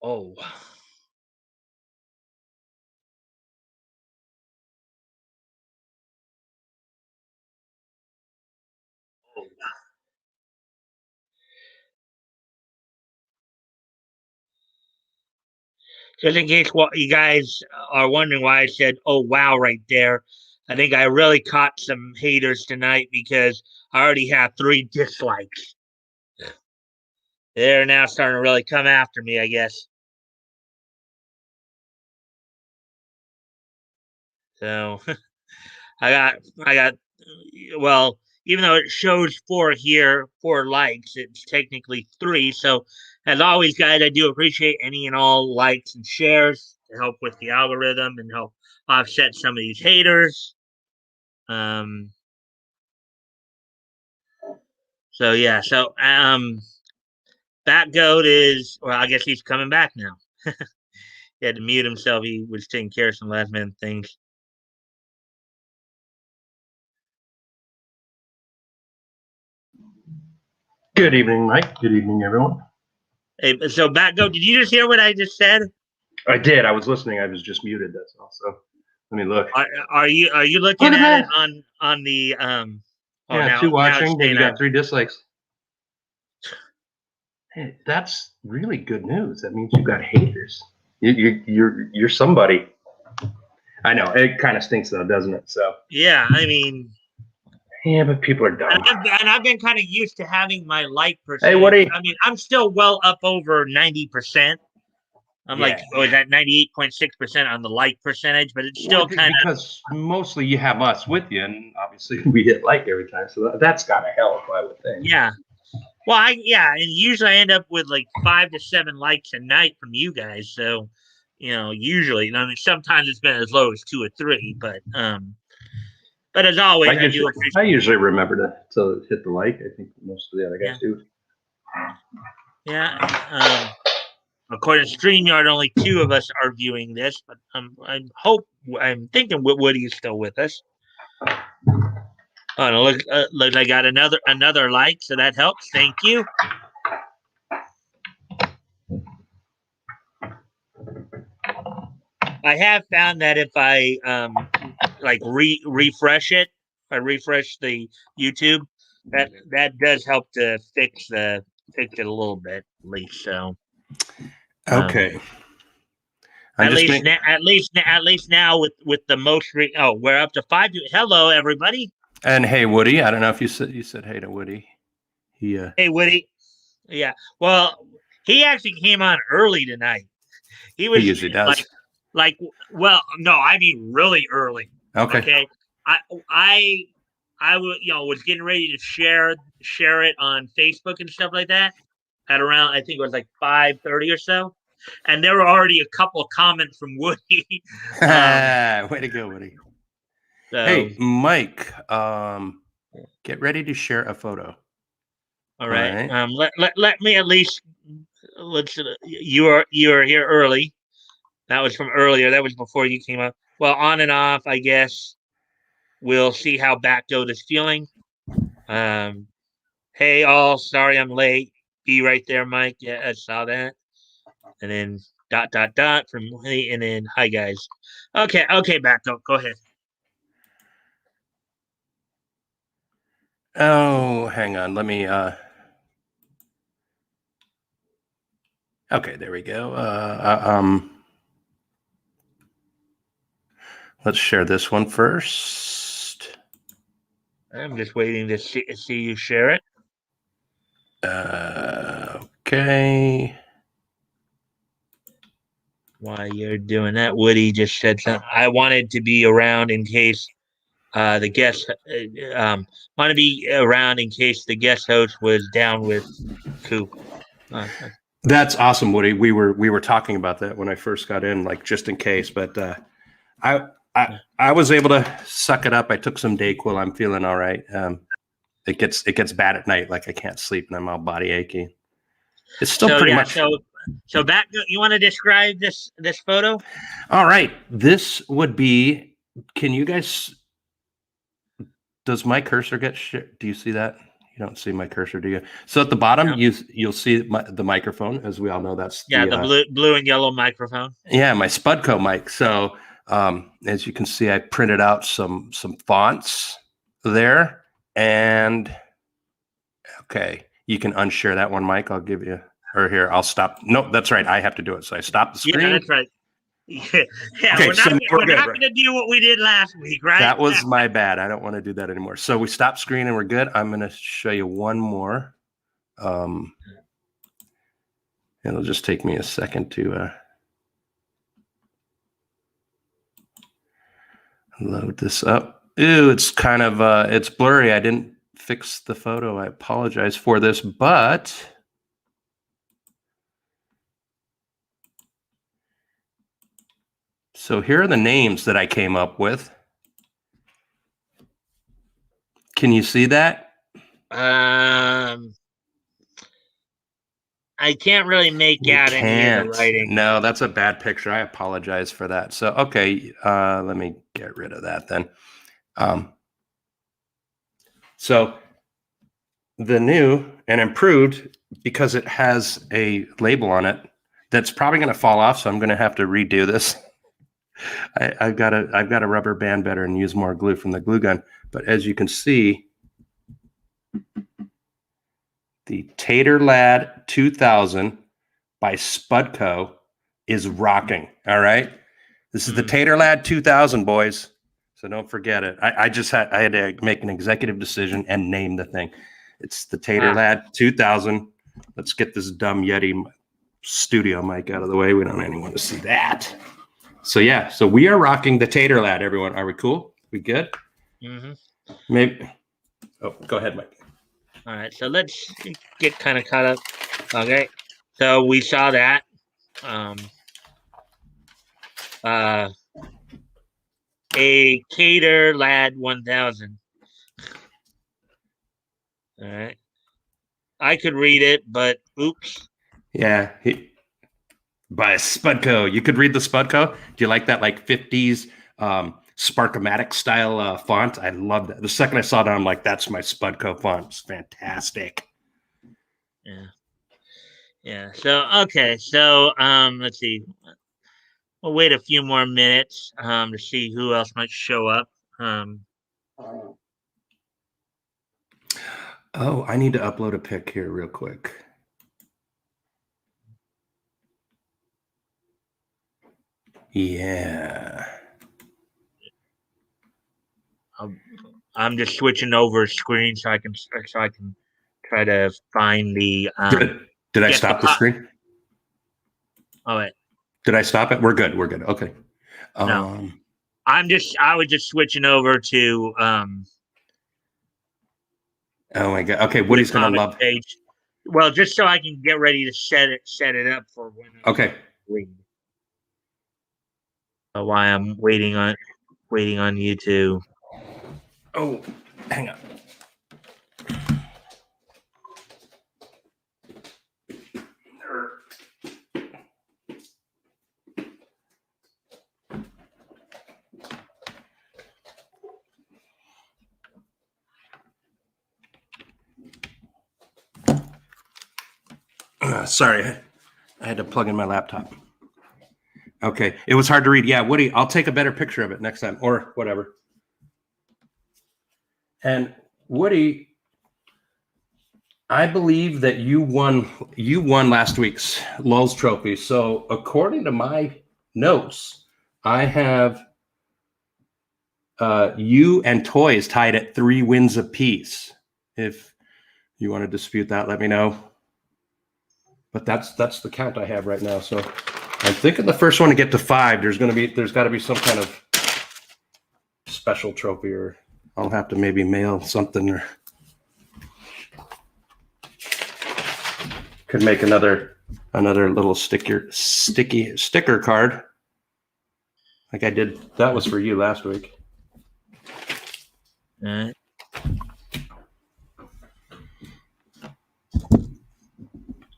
Oh. Just in case what you guys are wondering why I said, oh, wow, right there. I think I really caught some haters tonight because I already have 3 dislikes. They're now starting to really come after me, I guess. So I got, well, even though it shows 4 here, 4 likes, it's technically 3. So as always, guys, I do appreciate any and all likes and shares to help with the algorithm and help offset some of these haters. So yeah, Batgoat is, well, I guess he's coming back now. He had to mute himself. He was taking care of some last minute things. Good evening, Mike. Good evening, everyone. Hey, so Batgoat, did you just hear what I just said? I did. I was listening. I was just muted. That's all. So let me look. Are you looking at it on the Oh, yeah, now 2 watching. now Then you got 3 dislikes. Hey, that's really good news. That means you've got haters. You're somebody. I know it kind of stinks though, doesn't it? So yeah, I mean, yeah, but people are dumb. and I've been kind of used to having my like percentage. Hey, Woody. I mean, I'm still well up over 90%. I'm like, is that 98.6% on the like percentage, but it's still kind of because mostly you have us with you, and obviously we hit like every time, so that's gotta help, I would think. Yeah. Well, and usually I end up with like 5 to 7 likes a night from you guys. So, usually, I mean, sometimes it's been as low as 2 or 3, but as always, I do appreciate. I usually remember to hit the like. I think most of the other guys do. Yeah. According to StreamYard, only 2 of us are viewing this, but I'm thinking Woody is still with us. Oh, no, look, I got another like, so that helps. Thank you. I have found that if I refresh it, if I refresh the YouTube, that does help to fix it a little bit, at least. So okay. At least now with the most we're up to 5. Hello, everybody. And hey, Woody. I don't know if you said hey to Woody. Hey, Woody. Yeah. Well, he actually came on early tonight. He usually does. Well, no, I mean really early. Okay. I was getting ready to share it on Facebook and stuff like that at around, I think it was like 5:30 or so. And there were already a couple of comments from Woody. Way to go, Woody. So, hey, Mike, get ready to share a photo. All right. Let me at least you are here early. That was from earlier. That was before you came up. Well, on and off, I guess. We'll see how Batgoat is feeling. Hey all, sorry I'm late. Be right there, Mike. Yeah, I saw that. And then ... from me, and then hi guys. Okay, Batgoat, go ahead. Oh, hang on. Let me okay, there we go. Let's share this one first. I'm just waiting to see you share it. Okay. While you're doing that, Woody just said something. I wanted to be around in case the guest want to be around in case the guest host was down with Coop. That's awesome, Woody. We were talking about that when I first got in, like just in case. But I was able to suck it up. I took some Dayquil. I'm feeling all right. It gets bad at night, like I can't sleep and I'm all body achy. It's still pretty much. So back. You want to describe this photo? All right, this would be. Can you guys? Does my cursor get shit? Do you see that? You don't see my cursor, do you? So at the bottom, No. you'll see the microphone. As we all know, that's Yeah, the blue and yellow microphone. yeah, my Spudco mic. So as you can see, I printed out some fonts there, and okay, you can unshare that one, Mike. I'll give you, or here, I'll stop. Nope, that's right. I have to do it. So I stop the screen. Yeah, that's right. Yeah, Okay, we're so not we're good, going to do what we did last week, right? That was my bad. I don't want to do that anymore. So we stop screen and we're good. I'm going to show you one more. It'll just take me a second to load this up. Ooh, it's kind of it's blurry. I didn't fix the photo. I apologize for this, but so here are the names that I came up with. Can you see that? I can't really make out any of the writing. No, that's a bad picture. I apologize for that. So, okay, let me get rid of that then. So the new and improved, because it has a label on it that's probably going to fall off, so I'm going to have to redo this. I've got to rubber band better and use more glue from the glue gun. But as you can see, the Tater Lad 2000 by Spudco is rocking. All right, this is the Tater Lad 2000, boys. So don't forget it. I had to make an executive decision and name the thing. It's the Tater Lad 2000. Let's get this dumb Yeti studio mic out of the way. We don't want anyone to see that. So yeah, so we are rocking the Tater Lad, everyone. Are we cool? We good? Mm-hmm. Maybe. Oh, go ahead, Mike. All right, so let's get kind of caught up. Okay, so we saw that. A Tater Lad 1000. All right. I could read it, but oops. Yeah. By Spudco. You could read the Spudco. Do you like that like 50s Sparkomatic style font? I love that. The second I saw that, I'm like, that's my Spudco font. It's fantastic. Yeah. Yeah. So okay. So let's see. We'll wait a few more minutes to see who else might show up. Oh, I need to upload a pic here real quick. Yeah. I'm just switching over screen so I can try to find the. Did I stop the screen? Oh wait. Did I stop it? We're good. We're good. Okay. No. I was just switching over to. Oh my god. Okay, Woody's gonna love. Page. Well, just so I can get ready to set it up for when. Okay. Why I'm waiting on you to. Oh, hang on. Sorry, I had to plug in my laptop. Okay, it was hard to read. Yeah, Woody, I'll take a better picture of it next time, or whatever. And Woody, I believe that you won last week's Lulz Trophy. So according to my notes, I have you and Toys tied at 3 wins apiece. If you want to dispute that, let me know. But that's the count I have right now. So I'm thinking the first one to get to 5, there's got to be some kind of special trophy, or I'll have to maybe mail something, or could make another little sticker card like I did. That was for you last week. All right.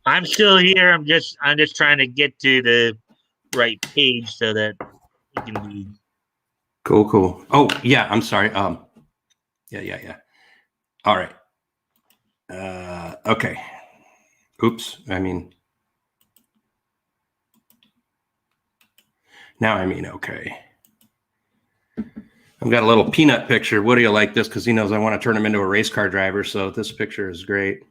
I'm still here. I'm just trying to get to the right page so that we can be cool. Oh yeah, I'm sorry. Yeah. All right. Okay. Oops. I mean, now I mean, okay. I've got a little peanut picture. Woody will like this because he knows I want to turn him into a race car driver. So this picture is great.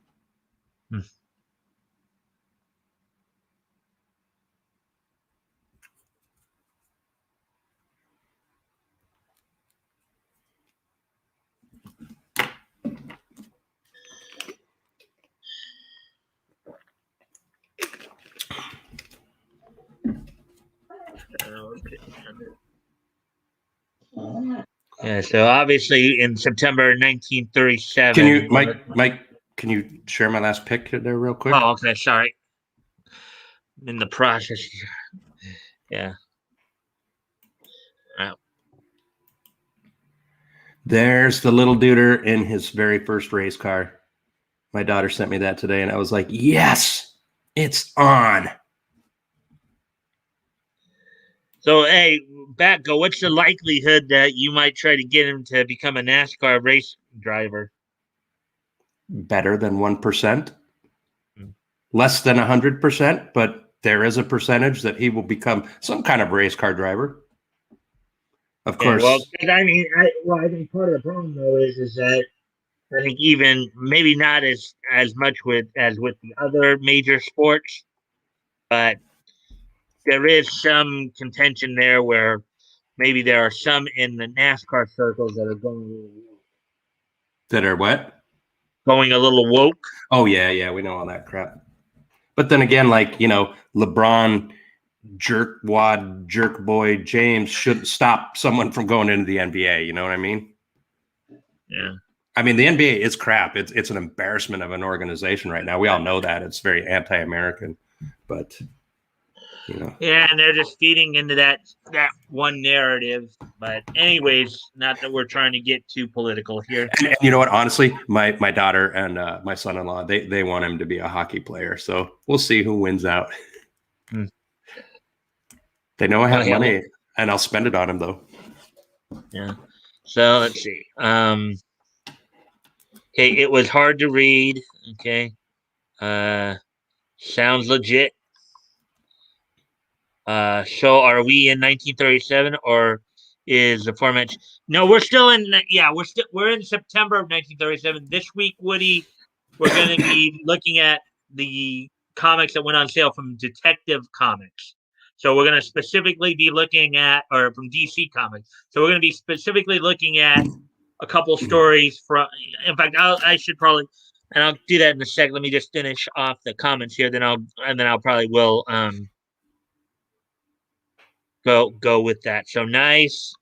Yeah, so obviously in September 1937. Can you, Mike, can you share my last pic there real quick? Oh, okay, sorry. In the process. Yeah. There's the little duder in his very first race car. My daughter sent me that today, and I was like, yes, it's on. So, hey, Batgoat, what's the likelihood that you might try to get him to become a NASCAR race driver? Better than 1%. Less than 100%, but there is a percentage that he will become some kind of race car driver. Of course. Well, I mean, I think part of the problem though is that I think even maybe not as much with the other major sports, but there is some contention there where maybe there are some in the NASCAR circles that are going that are what? Going a little woke. Oh yeah, we know all that crap. But then again, like, you know, LeBron jerk boy James shouldn't stop someone from going into the NBA. You know what I mean? Yeah. I mean, the NBA is crap. It's an embarrassment of an organization right now. We all know that. It's very anti-American, but you know. Yeah, and they're just feeding into that one narrative. But anyways, not that we're trying to get too political here. And you know what? Honestly, my daughter and my son-in-law, they want him to be a hockey player. So we'll see who wins out. They know I have money, and I'll spend it on him though. Yeah. So let's see. Okay, it was hard to read. Okay. Sounds legit. So are we in 1937 or is the aforementioned? No, we're still in. Yeah, we're in September of 1937. This week, Woody, we're going to be looking at the comics that went on sale from Detective Comics. So we're going to specifically be looking at, or from DC Comics. So we're going to be specifically looking at a couple stories from. In fact, I should probably, and I'll do that in a sec. Let me just finish off the comments here. Then I'll probably will go with that. So nice,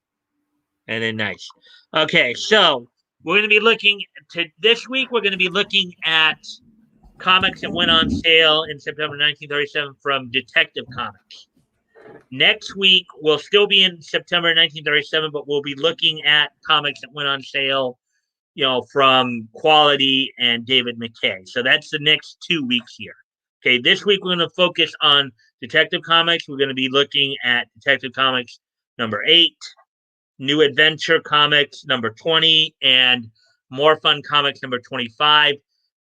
and then nice. Okay, so we're going to be looking to this week. We're going to be looking at comics that went on sale in September 1937 from Detective Comics. Next week we'll still be in September 1937, but we'll be looking at comics that went on sale, you know, from Quality and David McKay. So that's the next 2 weeks here. Okay, this week we're going to focus on Detective Comics. We're going to be looking at Detective Comics number 8, New Adventure Comics number 20, and More Fun Comics number 25.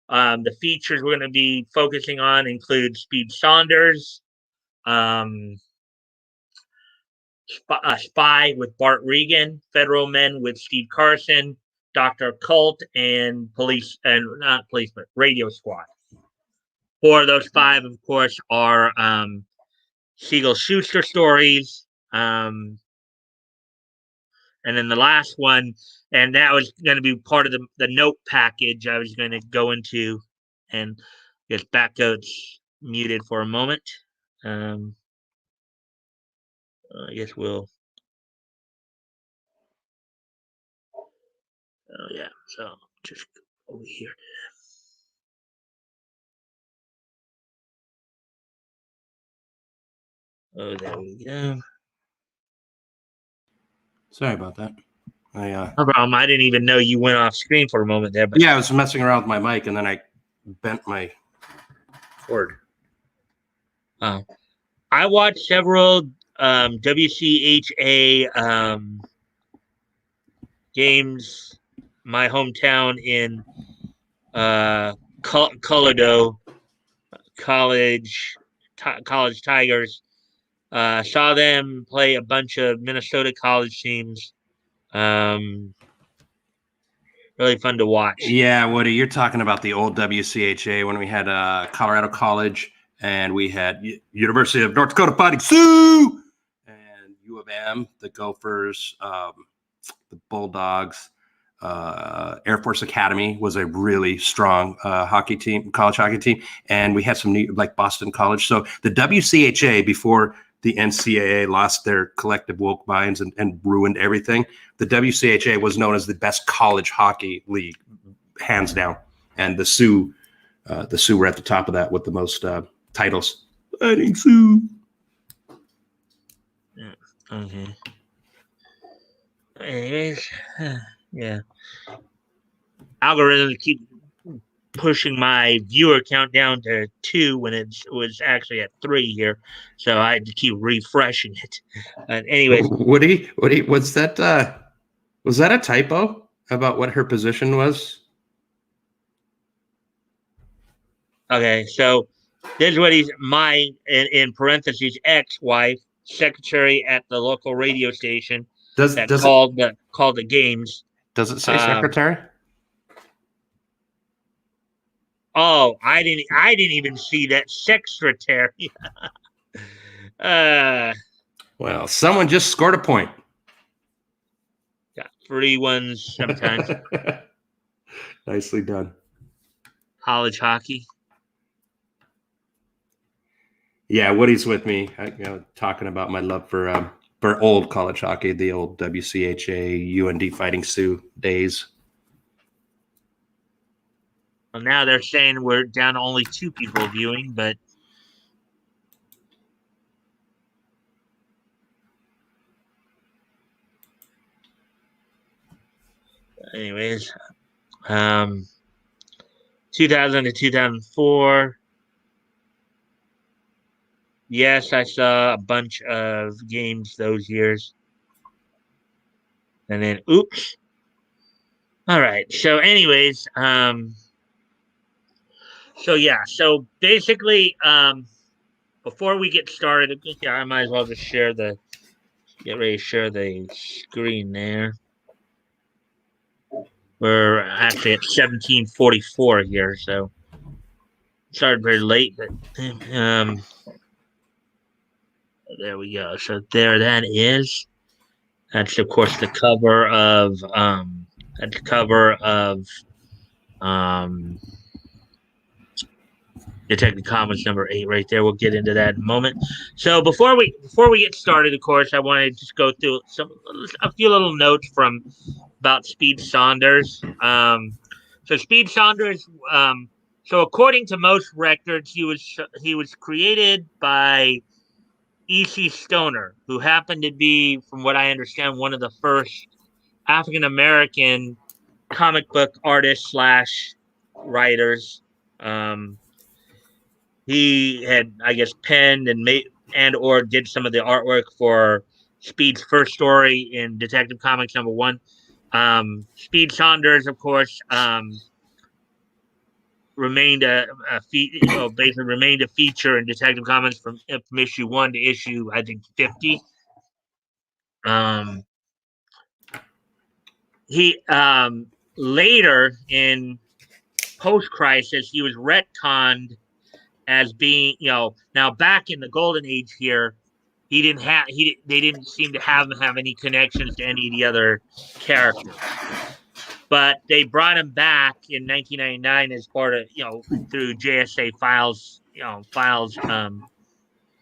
The features we're going to be focusing on include Speed Saunders, Spy with Bart Regan, Federal Men with Steve Carson, Dr. Cult, and Police, and not police, but Radio Squad. 4 of those 5, of course, are Siegel Schuster stories. And then the last one, and that was going to be part of the note package I was going to go into, and guess Batgoat's muted for a moment. I guess we'll. Oh yeah, so just over here. Oh, there we go. Sorry about that. No problem. I didn't even know you went off screen for a moment there. But yeah, I was messing around with my mic, and then I bent my cord. I watched several WCHA games, my hometown in Colorado College Tigers. Saw them play a bunch of Minnesota college teams. Really fun to watch. Yeah, Woody, you're talking about the old WCHA when we had Colorado College and we had University of North Dakota Fighting Sioux and U of M, the Gophers, the Bulldogs. Air Force Academy was a really strong hockey team, college hockey team, and we had some new, like Boston College. So the WCHA, before the NCAA lost their collective woke minds and ruined everything, the WCHA was known as the best college hockey league, hands down. And the Sioux were at the top of that with the most titles. Fighting Sioux. Okay. Anyways, yeah. Algorithms keep pushing my viewer count down to 2 when it was actually at 3 here, so I had to keep refreshing it. Anyways, Woody, was that a typo about what her position was? okay, so this is what he's my in parentheses ex-wife, secretary at the local radio station that called the games. Does it say secretary? Oh, I didn't even see that secretary. Well, someone just scored a point. Got 3 ones sometimes. Nicely done. College hockey. Yeah, Woody's with me. Talking about my love for old college hockey, the old WCHA, UND Fighting Sioux days. Well, now they're saying we're down to only 2 people viewing, but anyways, 2000 to 2004. Yes, I saw a bunch of games those years. And then, oops. All right. So, anyways, so yeah. So basically, before we get started, yeah, I might as well just get ready to share the screen there. We're actually at 17:44 here, so started very late, but there we go. So there that is. That's of course the cover of Detective Comics number 8 right there. We'll get into that in a moment. So before we get started, of course, I want to just go through a few little notes about Speed Saunders. So Speed Saunders, so according to most records, he was created by E.C. Stoner, who happened to be, from what I understand, one of the first African American comic book artists / writers. He had, I guess, penned and made or did some of the artwork for Speed's first story in Detective Comics number 1. Speed Saunders, of course, remained basically remained a feature in Detective Comics from issue 1 to issue, I think, 50. He later in post-crisis, he was retconned as being, now back in the golden age here, they didn't seem to have any connections to any of the other characters. But they brought him back in 1999 as part of, through JSA Files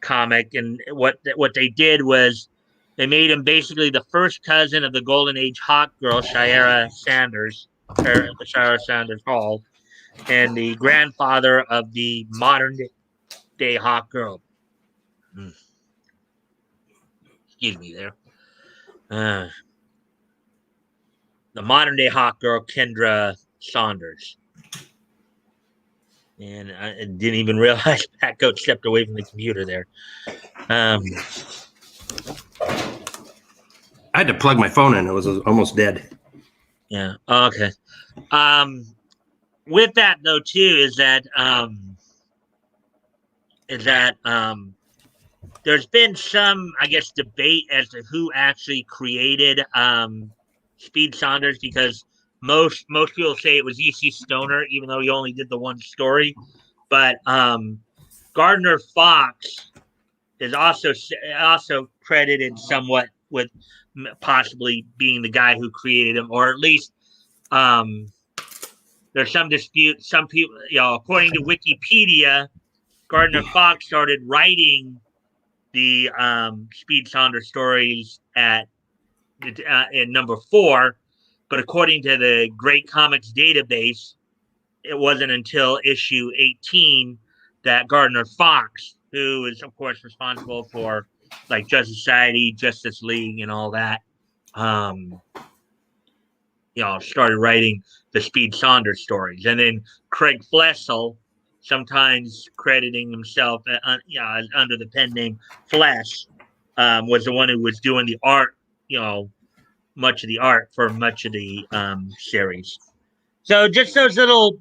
comic. And what they did was they made him basically the first cousin of the Golden Age hot girl, Shira Sanders Hall, and the grandfather of the modern day hot girl. Excuse me there. The modern day hot girl, Kendra Saunders. And I didn't even realize Batgoat stepped away from the computer there. I had to plug my phone in. It was almost dead. Yeah. Okay. with that though too is that there's been some, I guess, debate as to who actually created Speed Saunders, because most people say it was E.C. Stoner, even though he only did the one story. But Gardner Fox is also credited somewhat with possibly being the guy who created him, or at least um, there's some dispute. Some people, according to Wikipedia, Gardner Fox started writing the Speed Saunders stories at in number 4, but according to the Great Comics database, it wasn't until issue 18 that Gardner Fox, who is of course responsible for like Justice Society, Justice League, and all that, um, started writing the Speed Saunders stories. And then Craig Flessel, sometimes crediting himself under the pen name Flesh, was the one who was doing the art, much of the art for much of the series. So just those little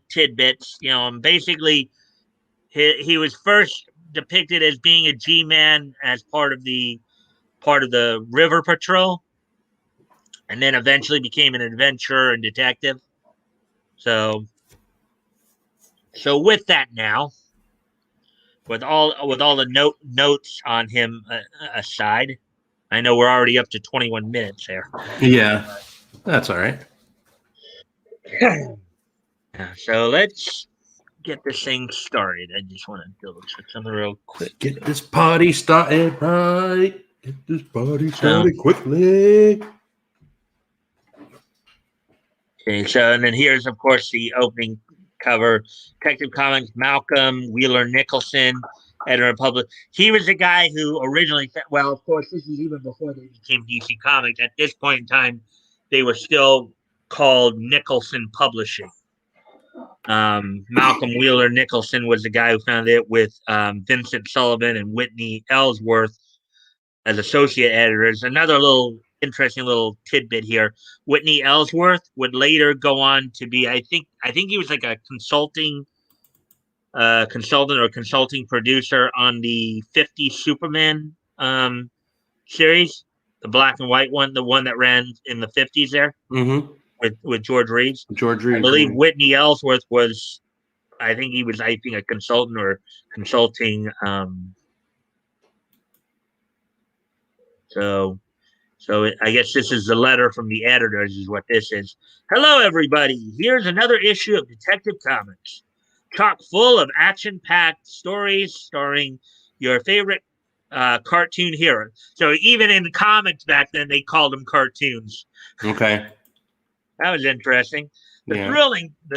tidbits, and basically he was first depicted as being a G-man as part of the River Patrol, and then eventually became an adventurer and detective. So with that now, with all the notes on him aside, I know we're already up to 21 minutes there. Yeah, that's all right. So let's get this thing started. I just want to double check something real quick. Get this party started right. Get this party So, started quickly. okay, so and then here's of course the opening cover. Detective Comics, Malcolm Wheeler Nicholson, editor of Public. He was the guy who originally, well, of course, this is even before they became DC Comics. At this point in time, they were still called Nicholson Publishing. Malcolm Wheeler Nicholson was the guy who founded it with Vincent Sullivan and Whitney Ellsworth as associate editors. Another little interesting little tidbit here: Whitney Ellsworth would later go on to be, I think he was like a consultant or consulting producer on the 50 Superman series, the black and white one, the one that ran in the 50s there Mm-hmm. with George Reeves. George I Reeves. believe Whitney Ellsworth was, I think he was, I think, a consultant or consulting. So I guess this is the letter from the editors, is what this is. Hello, everybody. Here's another issue of Detective Comics, chock full of action-packed stories starring your favorite cartoon hero. So even in the comics back then, they called them cartoons. Okay. That was interesting. The Yeah.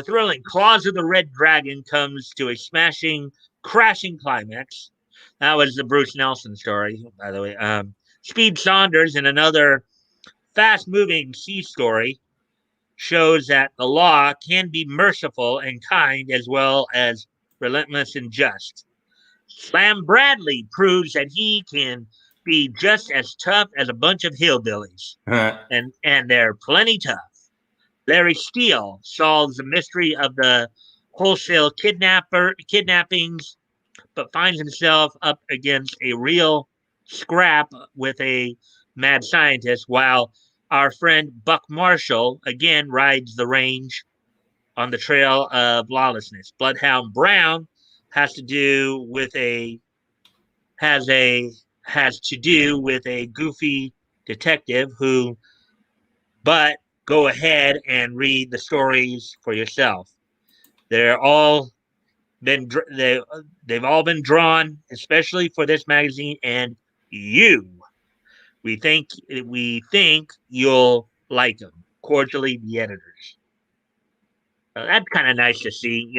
thrilling Claws of the Red Dragon comes to a smashing, crashing climax. That was the Bruce Nelson story, by the way. Speed Saunders, in another fast-moving sea story, shows that the law can be merciful and kind as well as relentless and just. Slam Bradley proves that he can be just as tough as a bunch of hillbillies, and they're plenty tough. Larry Steele solves the mystery of the wholesale kidnappings, but finds himself up against a real scrap with a mad scientist, while our friend Buck Marshall again rides the range on the trail of lawlessness. Bloodhound Brown has to do with a has a has to do with a goofy detective who, but go ahead and read the stories for yourself. They're all been they've all been drawn especially for this magazine, and you we think you'll like them. Cordially, the editors. That's kind of nice to see.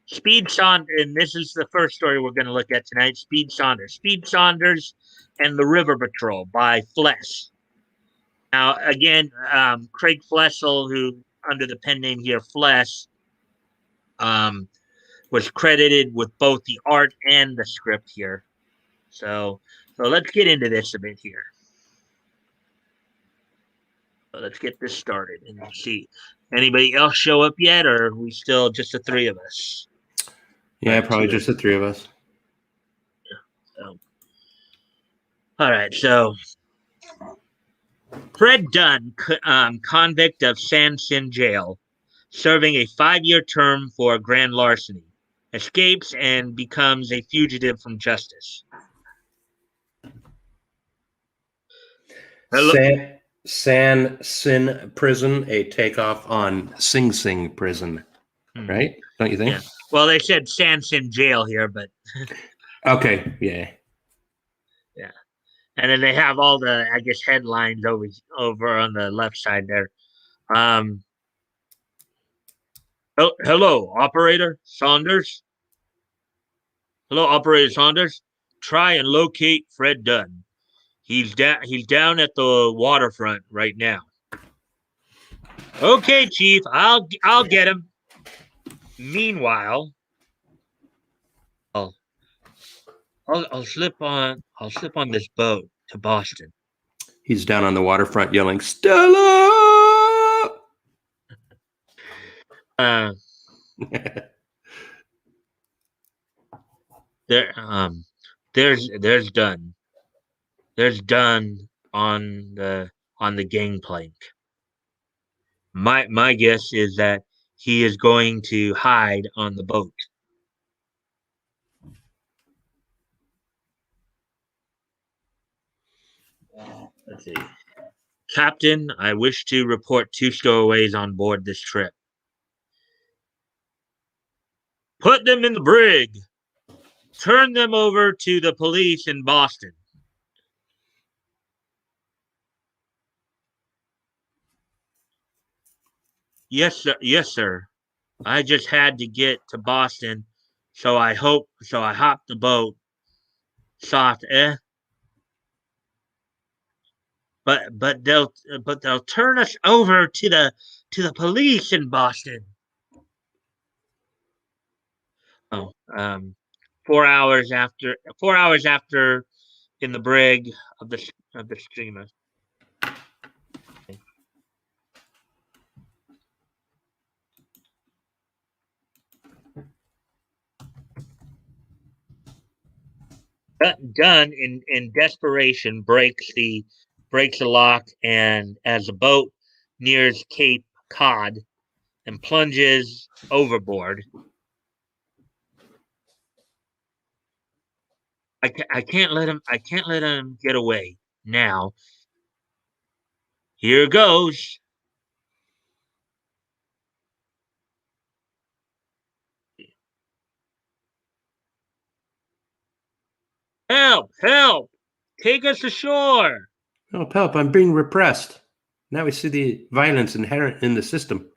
Speed Saunders, and this is the first story we're going to look at tonight. Speed Saunders and the River Patrol by Flesh. Now, again, Craig Flessel, who under the pen name here, Flesh, um, was credited with both the art and the script here. So let's get into this a bit here. Let's get this started and see. Anybody else show up yet, or are we still just the three of us? Yeah, probably just the three of us. So, all right, so Fred Dunn, convict of San Sin Jail, serving a 5-year term for grand larceny, escapes and becomes a fugitive from justice. Hello. San Sin Prison, a takeoff on Sing Sing Prison, right? Don't you think? Yeah. Well, they said San Sin Jail here, but okay, yeah. Yeah. And then they have all the, I guess, headlines over on the left side there. Hello, operator Saunders. Hello, operator Saunders. Try and locate Fred Dunn. He's down at the waterfront right now. Okay, Chief. I'll get him. Meanwhile, I'll slip on this boat to Boston. He's down on the waterfront yelling, Stella! There's Dunn. There's Dunn on the gangplank. My guess is that he is going to hide on the boat. Let's see. Captain, I wish to report 2 stowaways on board this trip. Put them in the brig. Turn them over to the police in Boston. Yes, sir. Yes, sir. I just had to get to Boston, so I hopped the boat. Soft, eh? But they'll turn us over to the police in Boston. Oh, 4 hours after in the brig of the steamer. Dunn in desperation breaks the lock, and as the boat nears Cape Cod and plunges overboard. I can't let him get away now. Here goes. Help! Help! Take us ashore! Oh, help, I'm being repressed. Now we see the violence inherent in the system.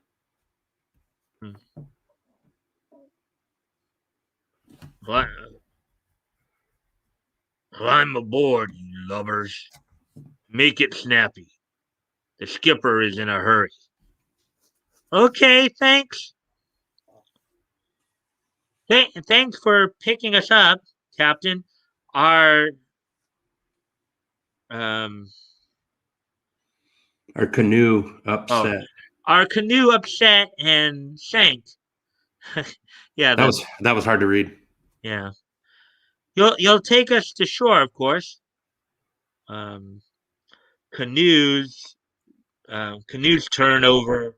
Climb aboard, you lubbers. Make it snappy. The skipper is in a hurry. Okay, thanks. Thanks for picking us up, Captain. Our canoe upset. Our canoe upset and sank. Yeah, that was hard to read. Yeah, you'll take us to shore, of course. Canoes turn over,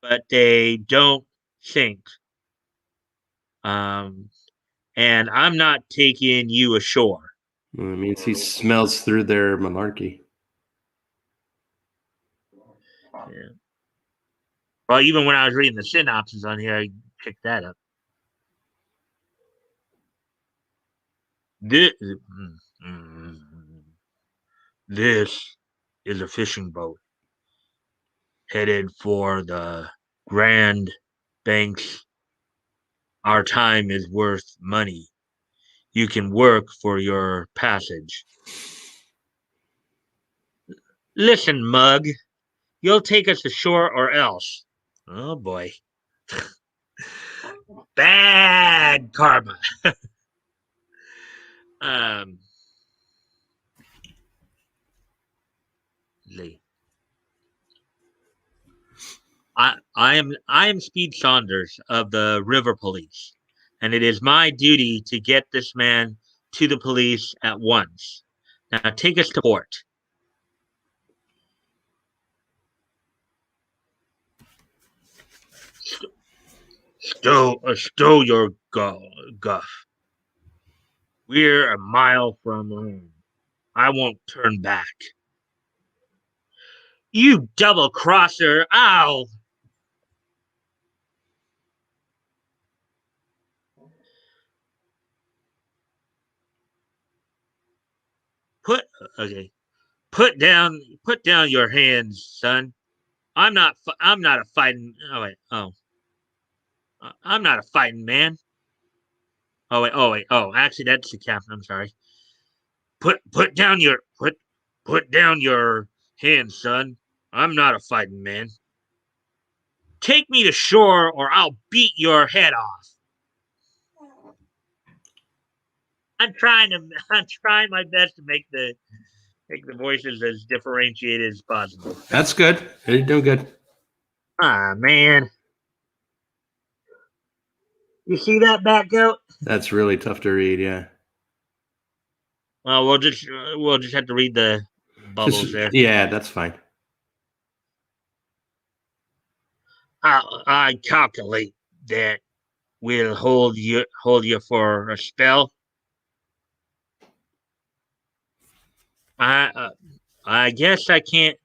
but they don't sink. And I'm not taking you ashore. It means he smells through their malarkey. Yeah. Well, even when I was reading the synopsis on here, I picked that up. This is a fishing boat headed for the Grand Banks. Our time is worth money. You can work for your passage. Listen, mug, you'll take us ashore or else. Oh boy. Bad karma. Lee. I am Speed Saunders of the River Police, and it is my duty to get this man to the police at once. Now take us to port. Stow your guff. We're a mile from home. I won't turn back. You double crosser! Ow! Put okay. Put down your hands, son. I'm not a fighting. Oh wait. Oh, I'm not a fighting man. Oh wait. Oh wait. Oh, actually, that's the captain. I'm sorry. Put down your hands, son. I'm not a fighting man. Take me to shore, or I'll beat your head off. I'm trying my best to make the voices as differentiated as possible. That's good. You're doing good. Ah, man. You see that, Batgoat? That's really tough to read. Yeah. Well, we'll just have to read the bubbles there. Yeah, that's fine. I calculate that we'll hold you for a spell. I guess I can't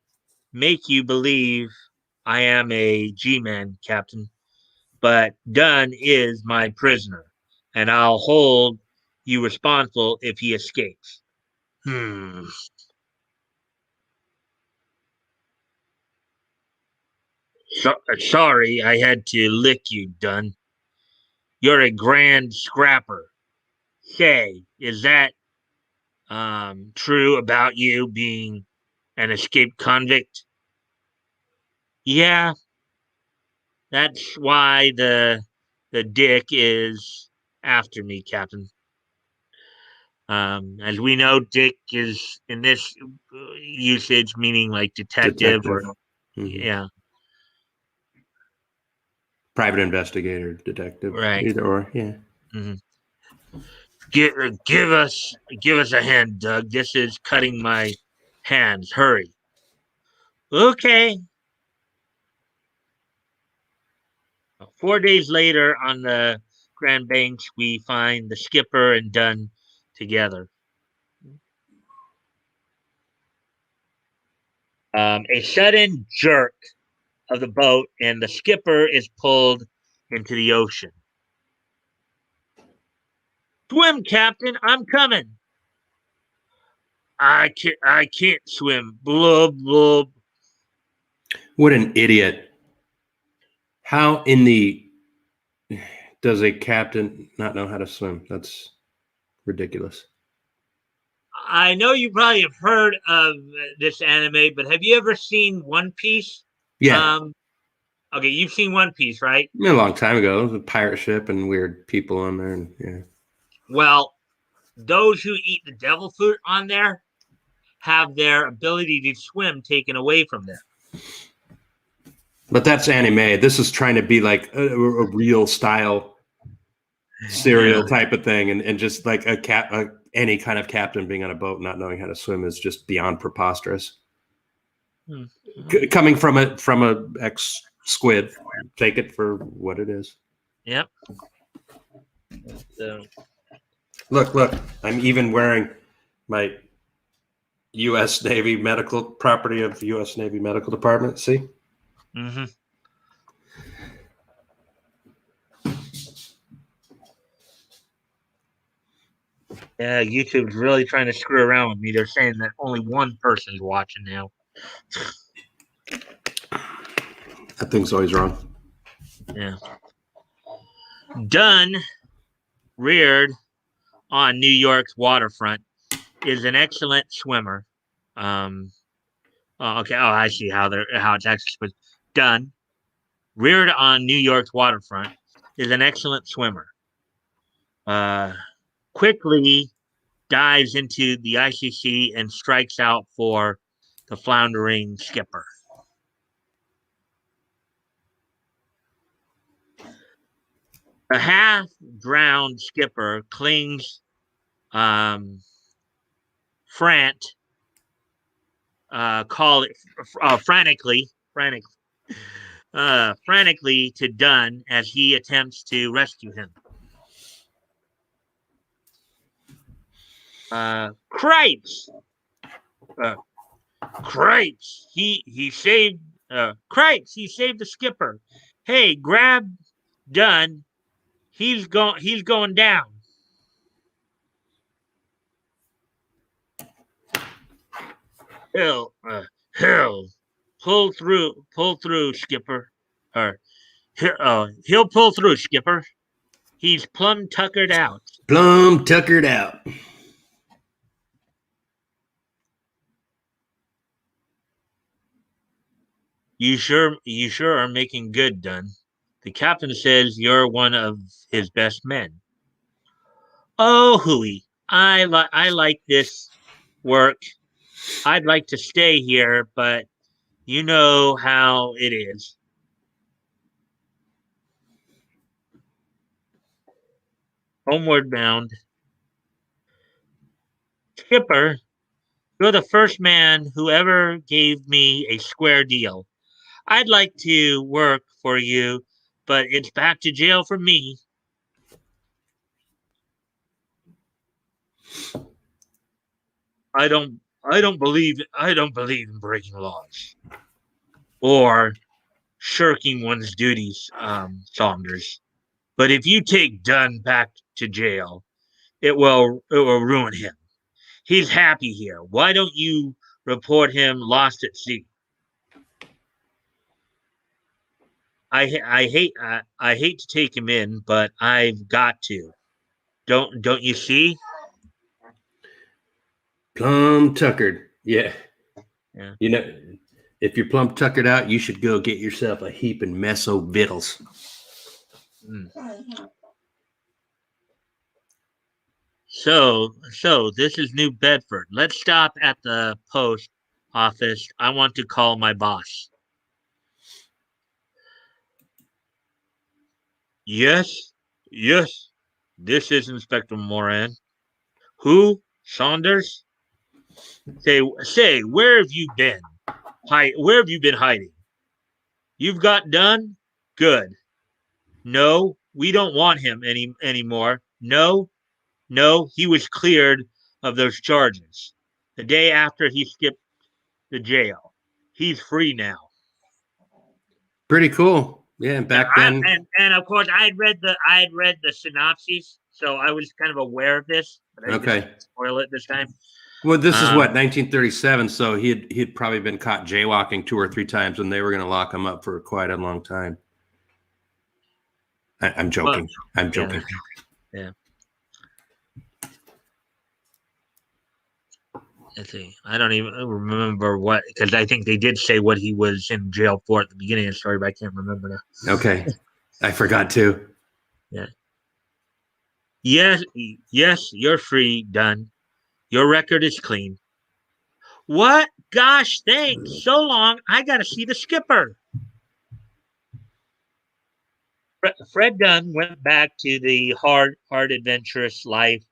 make you believe I am a G-man, Captain, but Dunn is my prisoner, and I'll hold you responsible if he escapes. Hmm. Sorry, I had to lick you, Dunn. You're a grand scrapper. Say, is that true about you being an escaped convict? Yeah, that's why the dick is after me, Captain. As we know, dick is in this usage meaning like detective, Detective. or Mm-hmm. yeah, Private investigator, detective, right. either or. Yeah. Mm-hmm. Give us a hand, Doug. This is cutting my hands. Hurry. Okay. 4 days later, on the Grand Banks, we find the skipper and Dunn together. A sudden jerk of the boat, and the skipper is pulled into the ocean. Swim, Captain! I'm coming. I can't swim. Blub blub. What an idiot. How in the does a captain not know how to swim? That's ridiculous. I know you probably have heard of this anime, but have you ever seen One Piece? Yeah. Um, okay, you've seen One Piece, right? A long time ago, it was a pirate ship and weird people on there. And, yeah. Well, those who eat the devil fruit on there have their ability to swim taken away from them. But that's anime. This is trying to be like a real style serial type of thing. And just like any kind of captain being on a boat not knowing how to swim is just beyond preposterous. Mm-hmm. Coming from a ex squid, take it for what it is. Yep. So. Look, I'm even wearing my U.S. Navy medical property of U.S. Navy Medical Department. See? Mm-hmm. Yeah, YouTube's really trying to screw around with me. They're saying that only one person's watching now. That thing's always wrong. Yeah. Dunn, reared on New York's waterfront, is an excellent swimmer. Okay. Oh, I see how it's actually supposed. Dunn, reared on New York's waterfront, is an excellent swimmer. Quickly dives into the ICC and strikes out for the floundering skipper. A half-drowned skipper clings frant call it frantically to Dunn as he attempts to rescue him. Cripes! Cripes! He saved Cripes! He saved the skipper. Hey, grab Dunn. He's going down. Hell, pull through, skipper. Or he'll pull through, skipper. He's plumb tuckered out. Plumb tuckered out. You sure are making good, Dunn. The captain says you're one of his best men. Oh, hooey, I like this work. I'd like to stay here, but you know how it is. Homeward bound. Skipper, you're the first man who ever gave me a square deal. I'd like to work for you, but it's back to jail for me. I don't believe in breaking laws or shirking one's duties, Saunders. But if you take Dunn back to jail, it will ruin him. He's happy here. Why don't you report him lost at sea? I hate to take him in, but I've got to. Don't you see? Plumb tuckered. Yeah. Yeah. You know, if you're plumb tuckered out, you should go get yourself a heaping mess of victuals. So this is New Bedford. Let's stop at the post office. I want to call my boss. Yes. This is Inspector Moran. Who? Saunders? Say, where have you been? Where have you been hiding? You've got Dunn? Good. No, we don't want him anymore. No, he was cleared of those charges the day after he skipped the jail. He's free now. Pretty cool. Yeah, back then. And of course, I had read the synopses, so I was kind of aware of this. But I didn't spoil it this time. Well, this is what 1937, so he'd probably been caught jaywalking 2 or 3 times, and they were going to lock him up for quite a long time. I'm joking. I'm joking. Yeah. Let's see. I don't even remember what, because I think they did say what he was in jail for at the beginning of the story, but I can't remember now. Okay. I forgot too. Yeah. Yes, you're free, Dunn. Your record is clean. What? Gosh, thanks. So long. I got to see the skipper. Fred Dunn went back to the hard, adventurous life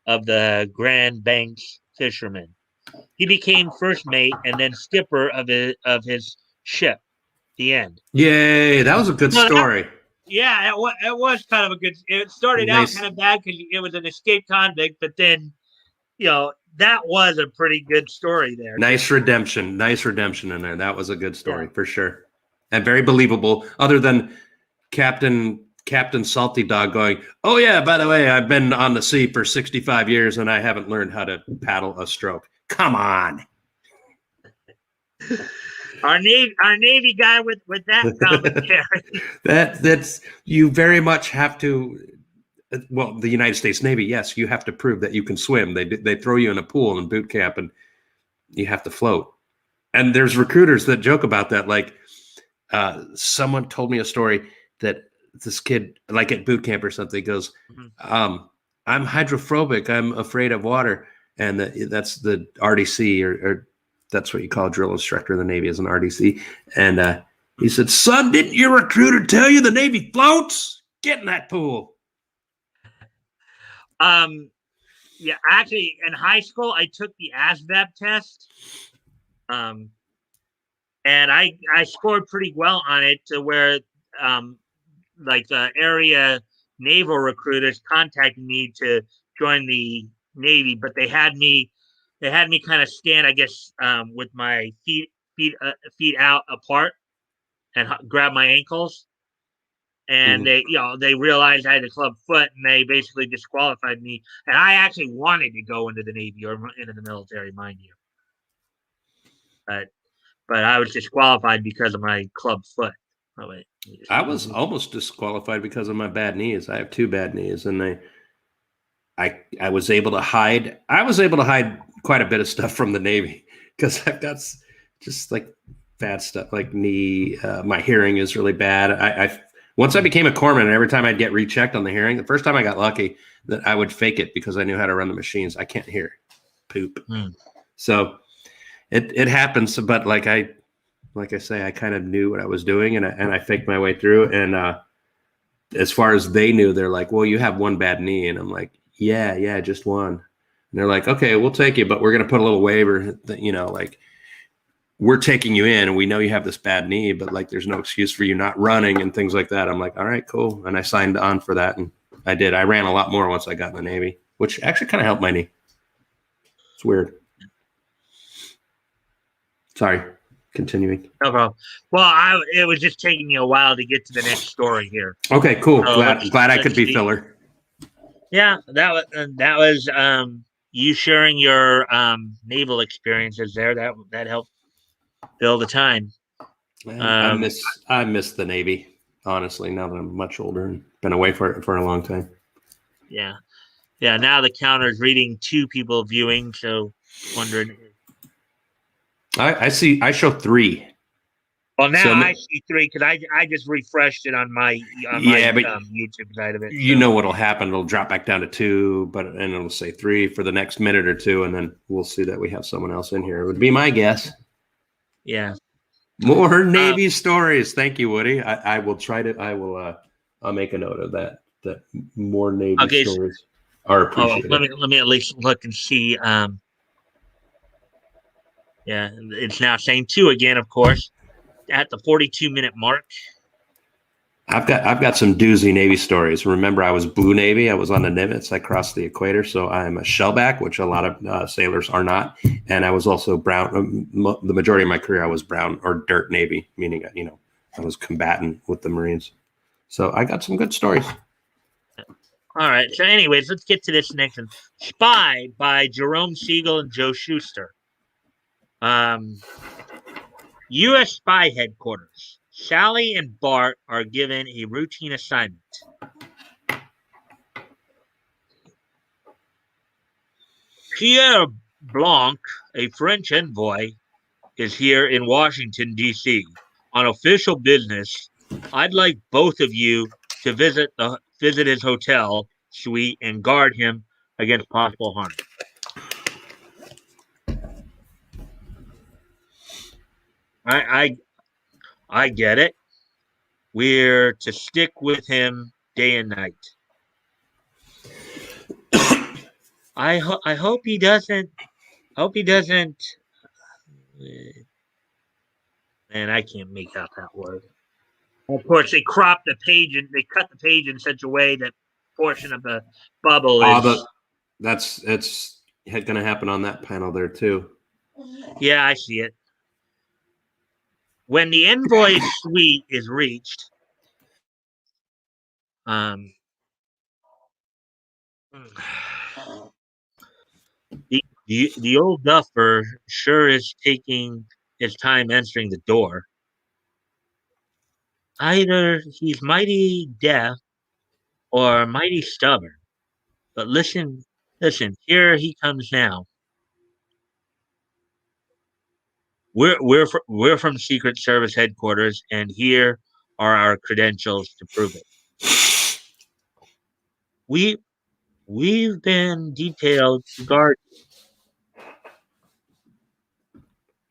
of the Grand Banks fisherman. He became first mate and then skipper of his ship. The end. Yay, that was a good story. It was kind of a good. It started out kind of bad because it was an escaped convict, but then, that was a pretty good story there. Nice redemption in there. That was a good story for sure, and very believable. Other than Captain Salty Dog going, "Oh yeah, by the way, I've been on the sea for 65 years and I haven't learned how to paddle a stroke." Come on. Our Navy guy with that commentary. That's you very much have to. Well, the United States Navy, yes, you have to prove that you can swim. They throw you in a pool in boot camp and you have to float. And there's recruiters that joke about that. Like someone told me a story that this kid, like at boot camp or something, goes, I'm hydrophobic. I'm afraid of water. And that's the RDC or that's what you call a drill instructor in the Navy, as an RDC. And he said, "Son, didn't your recruiter tell you the Navy floats?" Get in that pool. Yeah, actually, in high school, I took the ASVAB test. And I scored pretty well on it to where like the area naval recruiters contacted me to join the Navy, but they had me kind of stand, I guess, with my feet out apart and grab my ankles. And they realized I had a club foot, and they basically disqualified me. And I actually wanted to go into the Navy or into the military, mind you, but I was disqualified because of my club foot. Oh wait, I was almost disqualified because of my bad knees. I have 2 bad knees, and I was able to hide. I was able to hide quite a bit of stuff from the Navy because I've got just like bad stuff, like knee. My hearing is really bad. I once I became a corpsman, and every time I'd get rechecked on the hearing, the first time I got lucky that I would fake it because I knew how to run the machines. I can't hear poop, so it happens. But like I say, I kind of knew what I was doing, and I faked my way through. And as far as they knew, they're like, "Well, you have 1 bad knee," and I'm like, "Yeah, just 1." And they're like, "Okay, we'll take you, but we're going to put a little waiver that, like we're taking you in, and we know you have this bad knee, but like there's no excuse for you not running and things like that." I'm like, "All right, cool," and I signed on for that, and I did. I ran a lot more once I got in the Navy, which actually kind of helped my knee. It's weird. Sorry. Continuing. No problem. Well, it was just taking me a while to get to the next story here. Okay, cool. So glad I could be filler. Yeah, that was you sharing your naval experiences there. That helped fill the time. I miss the Navy, honestly. Now that I'm much older and been away for a long time. Yeah. Now the counter is reading 2 people viewing, so wondering. I see. I show 3. Well, now I see 3 because I just refreshed it on my YouTube side of it. You know what'll happen? It'll drop back down to 2, and it'll say 3 for the next minute or 2, and then we'll see that we have someone else in here. It would be my guess. Yeah. More Navy stories. Thank you, Woody. I will try to. I'll make a note of that. That more Navy stories are appreciated. Let me at least look and see. Yeah, it's now saying 2 again, of course, at the 42-minute mark. I've got some doozy Navy stories. Remember, I was Blue Navy. I was on the Nimitz. I crossed the equator, so I'm a shellback, which a lot of sailors are not. And I was also brown. The majority of my career, I was brown or dirt Navy, meaning I was combatant with the Marines. So I got some good stories. All right. So, anyways, let's get to this next one. Spy by Jerome Siegel and Joe Shuster. U.S. Spy Headquarters. Sally and Bart are given a routine assignment. Pierre Blanc, a French envoy, is here in Washington, D.C. on official business. I'd like both of you to visit his hotel suite and guard him against possible harm. I get it. We're to stick with him day and night. I hope he doesn't. Man, I can't make out that word. Of course, they crop the page and they cut the page in such a way that portion of the bubble is. It's going to happen on that panel there too. Yeah, I see it. When the envoy suite is reached, the old duffer sure is taking his time answering the door. Either he's mighty deaf or mighty stubborn. But listen, here he comes now. We're from Secret Service headquarters, and here are our credentials to prove it. We've been detailed to guard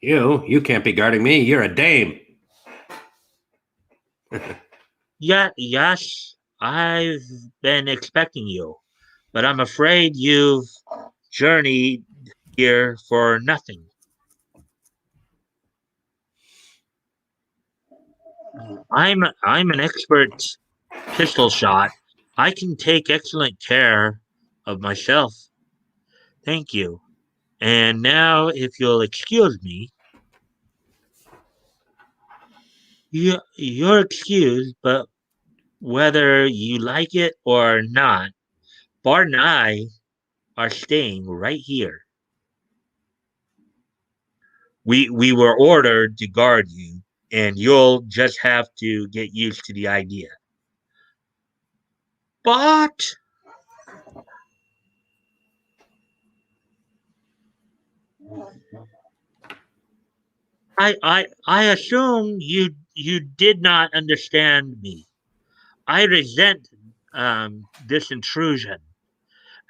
you. You can't be guarding me. You're a dame. Yeah, yes, I've been expecting you, but I'm afraid you've journeyed here for nothing. I'm an expert pistol shot. I can take excellent care of myself. Thank you. And now, if you'll excuse me, you're excused, but whether you like it or not, Bart and I are staying right here. We were ordered to guard you, and you'll just have to get used to the idea. But I assume you did not understand me. I resent this intrusion,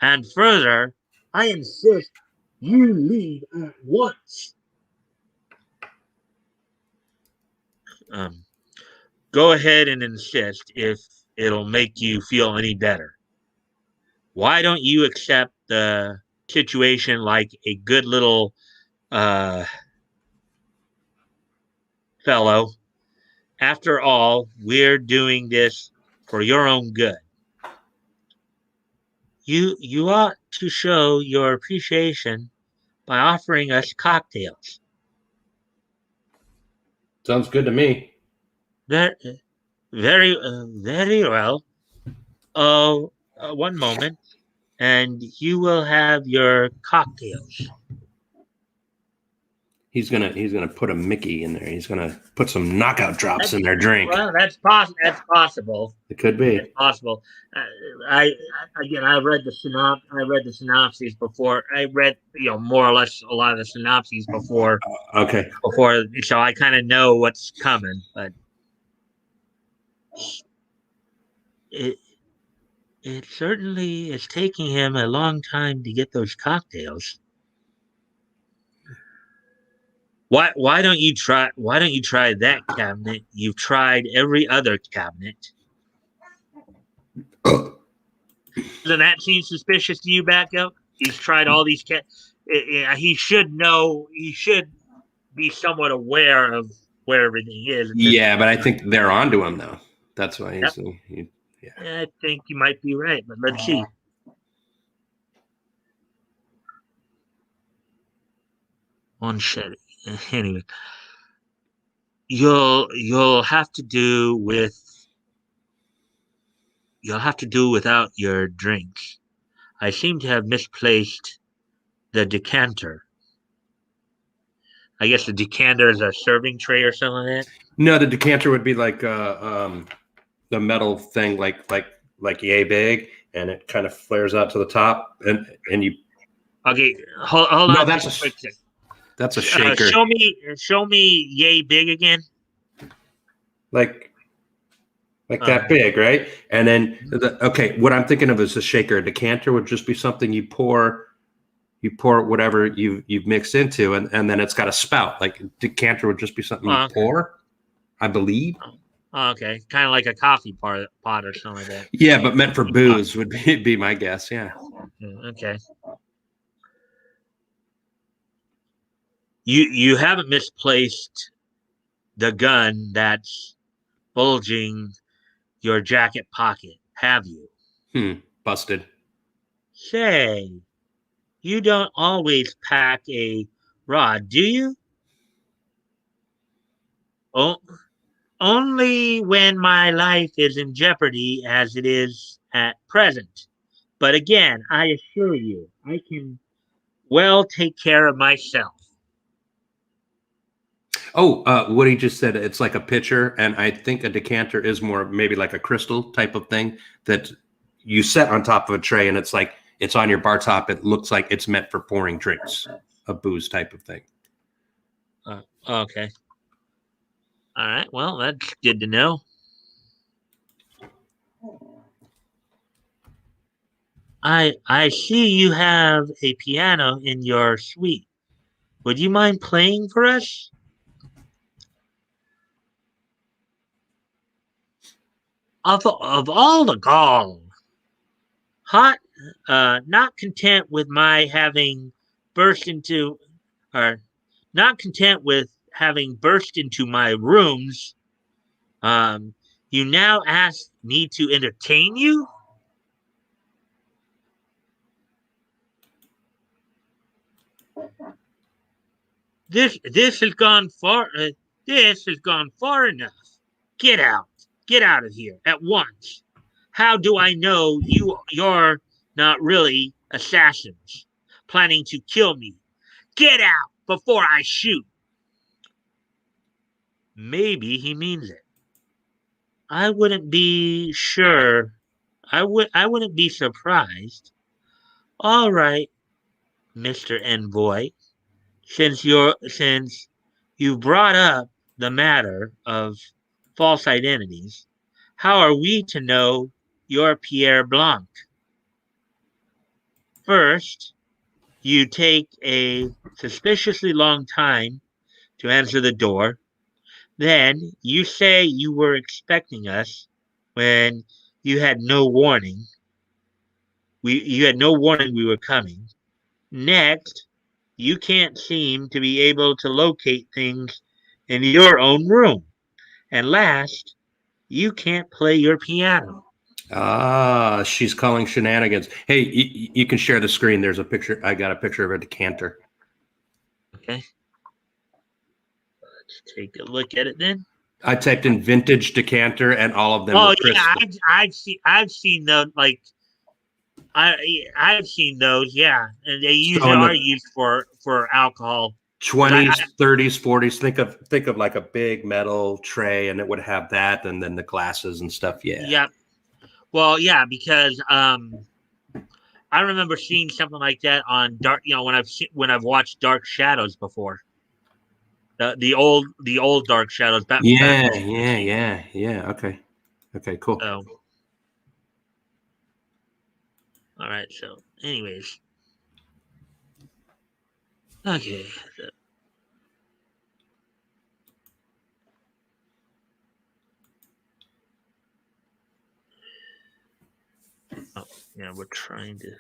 and further, I insist you leave at once. Um, Go ahead and insist if it'll make you feel any better. Why don't you accept the situation like a good little uh, fellow? After all, we're doing this for your own good. You ought to show your appreciation by offering us cocktails. Sounds good to me. Very, very well. Oh, one moment, and you will have your cocktails. He's gonna put a Mickey in there. He's gonna put some knockout drops in their drink. Well, that's possible. It could It's be. possible. Uh, again, I read the synopses before. I read more or less a lot of the synopses Okay. so I kind of know what's coming. But it it certainly is taking him a long time to get those cocktails. Why don't you try that cabinet? You've tried every other cabinet. Doesn't that seem suspicious to you, Batgoat? He's tried all these he should know. He should be somewhat aware of where everything is. Yeah, but I think they're onto him though. That's why Yep. yeah. I think you might be right, but let's see. One shed. Anyway, you'll have to do without your drink. I seem to have misplaced the decanter. I guess the decanter is a serving tray or something like that. No, the decanter would be like the metal thing, like yay big, and it kind of flares out to the top, and you. Okay, hold No, on. that's a shaker. Show me yay big again. Like that big, right? And then what I'm thinking of is a shaker. A decanter would just be something you pour whatever you've mixed into, and then it's got a spout. Like decanter would just be something you pour, I believe. Okay, kind of like a coffee pot or something like that. Yeah, but meant for booze would be my guess. Yeah. Okay. You haven't misplaced the gun that's bulging your jacket pocket, have you? Busted. Say, you don't always pack a rod, do you? Oh, only when my life is in jeopardy as it is at present. But again, I assure you, I can well take care of myself. Oh, what he just said, it's like a pitcher, and I think a decanter is more maybe like a crystal type of thing that you set on top of a tray, and it's like it's on your bar top. It looks like it's meant for pouring drinks, a booze type of thing. Okay. All right. Well, that's good to know. I see you have a piano in your suite. Would you mind playing for us? of all the gall, hot, not content with my having burst into, or not content with having burst into my rooms, um, you now ask me to entertain you? This has gone far. This has gone far enough. Get out. Get out of here at once. How do I know you're not really assassins planning to kill me? Get out before I shoot. Maybe he means it. I wouldn't be sure. I wouldn't be surprised. All right, Mr. Envoy, since you brought up the matter of false identities, how are we to know you're Pierre Blanc? First, you take a suspiciously long time to answer the door. Then you say you were expecting us when you had no warning. You had no warning we were coming. Next, you can't seem to be able to locate things in your own room. And last, you can't play your piano. Ah, she's calling shenanigans. Hey, you can share the screen. There's a picture. I got a picture of a decanter. Okay, let's take a look at it then. I typed in vintage decanter, and all of them were Oh yeah, crystal. I've seen those. Like I've seen those. Yeah, and they So usually in are the used for alcohol. 20s, 30s, 40s, think of like a big metal tray, and it would have that, and then the glasses and stuff. Yeah. Yeah. Well, yeah, because I remember seeing something like that on Dark. You know, when I've watched Dark Shadows before. The old Dark Shadows back Yeah, in the yeah, 60s. yeah, yeah. Okay, cool. So all right. So anyways, okay. So, oh yeah, we're trying to.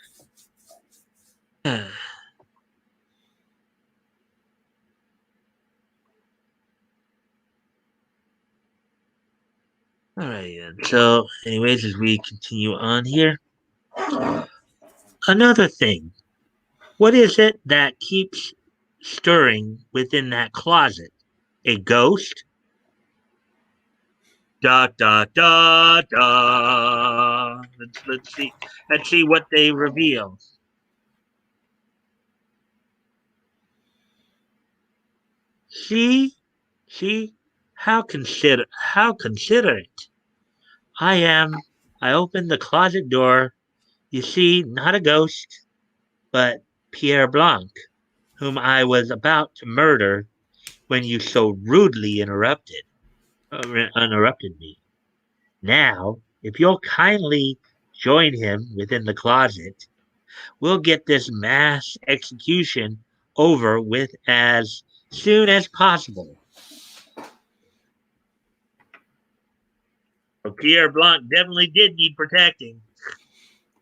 All right. Then. So anyways, as we continue on here, another thing. What is it that keeps stirring within that closet? A ghost? Da da da da. Let's see. Let's see what they reveal. See, see, how considerate. I am. I opened the closet door. You see, not a ghost, but Pierre Blanc, whom I was about to murder when you so rudely interrupted me. Now, if you'll kindly join him within the closet, we'll get this mass execution over with as soon as possible. So Pierre Blanc definitely did need protecting.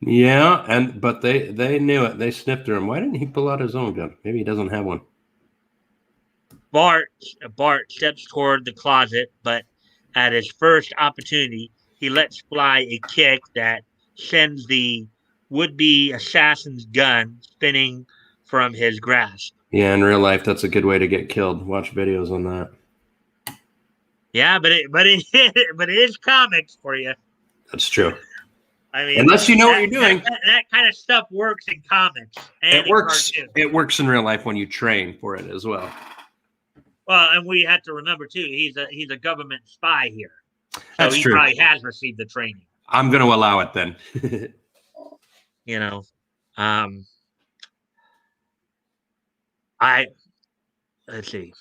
Yeah, but they knew it. They sniffed through him. Why didn't he pull out his own gun? Maybe he doesn't have one. Bart Bart steps toward the closet, but at his first opportunity, he lets fly a kick that sends the would-be assassin's gun spinning from his grasp. Yeah, in real life, that's a good way to get killed. Watch videos on that. Yeah, but it is comics for you. That's true. I mean, Unless you know what you're doing, that kind of stuff works in comics and it in works. cartoons. It works in real life when you train for it as well. Well, and we have to remember too, he's a government spy here, so That's he true. probably has received the training. I'm going to allow it then. You know, um, I let's see,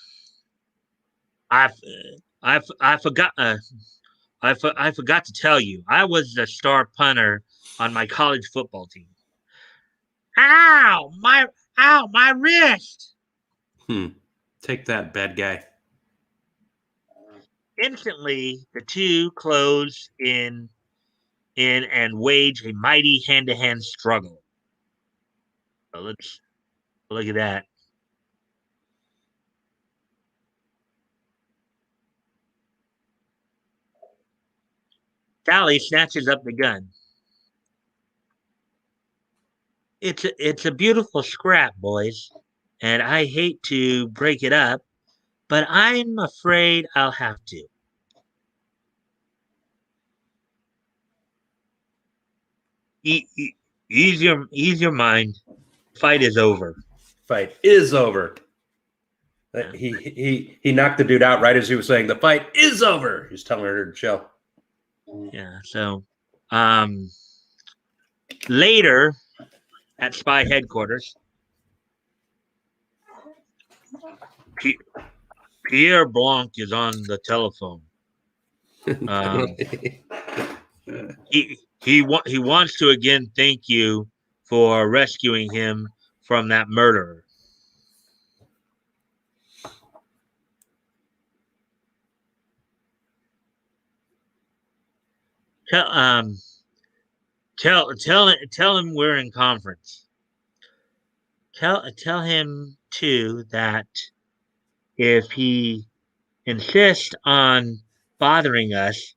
I I forgot I forgot to tell you, I was the star punter on my college football team. Ow, my wrist. Take that, bad guy. instantly the two close in and wage a mighty hand-to-hand struggle. So let's look at that. Sally snatches up the gun. It's a beautiful scrap, boys, and I hate to break it up, but I'm afraid I'll have to. Ease your mind. Fight is over. Fight is over. Yeah. He knocked the dude out right as he was saying the fight is over. He's telling her to chill. Yeah. So, later at Spy headquarters, Pierre Blanc is on the telephone. He wants to again thank you for rescuing him from that murderer. Tell him we're in conference. Tell him too that if he insists on bothering us,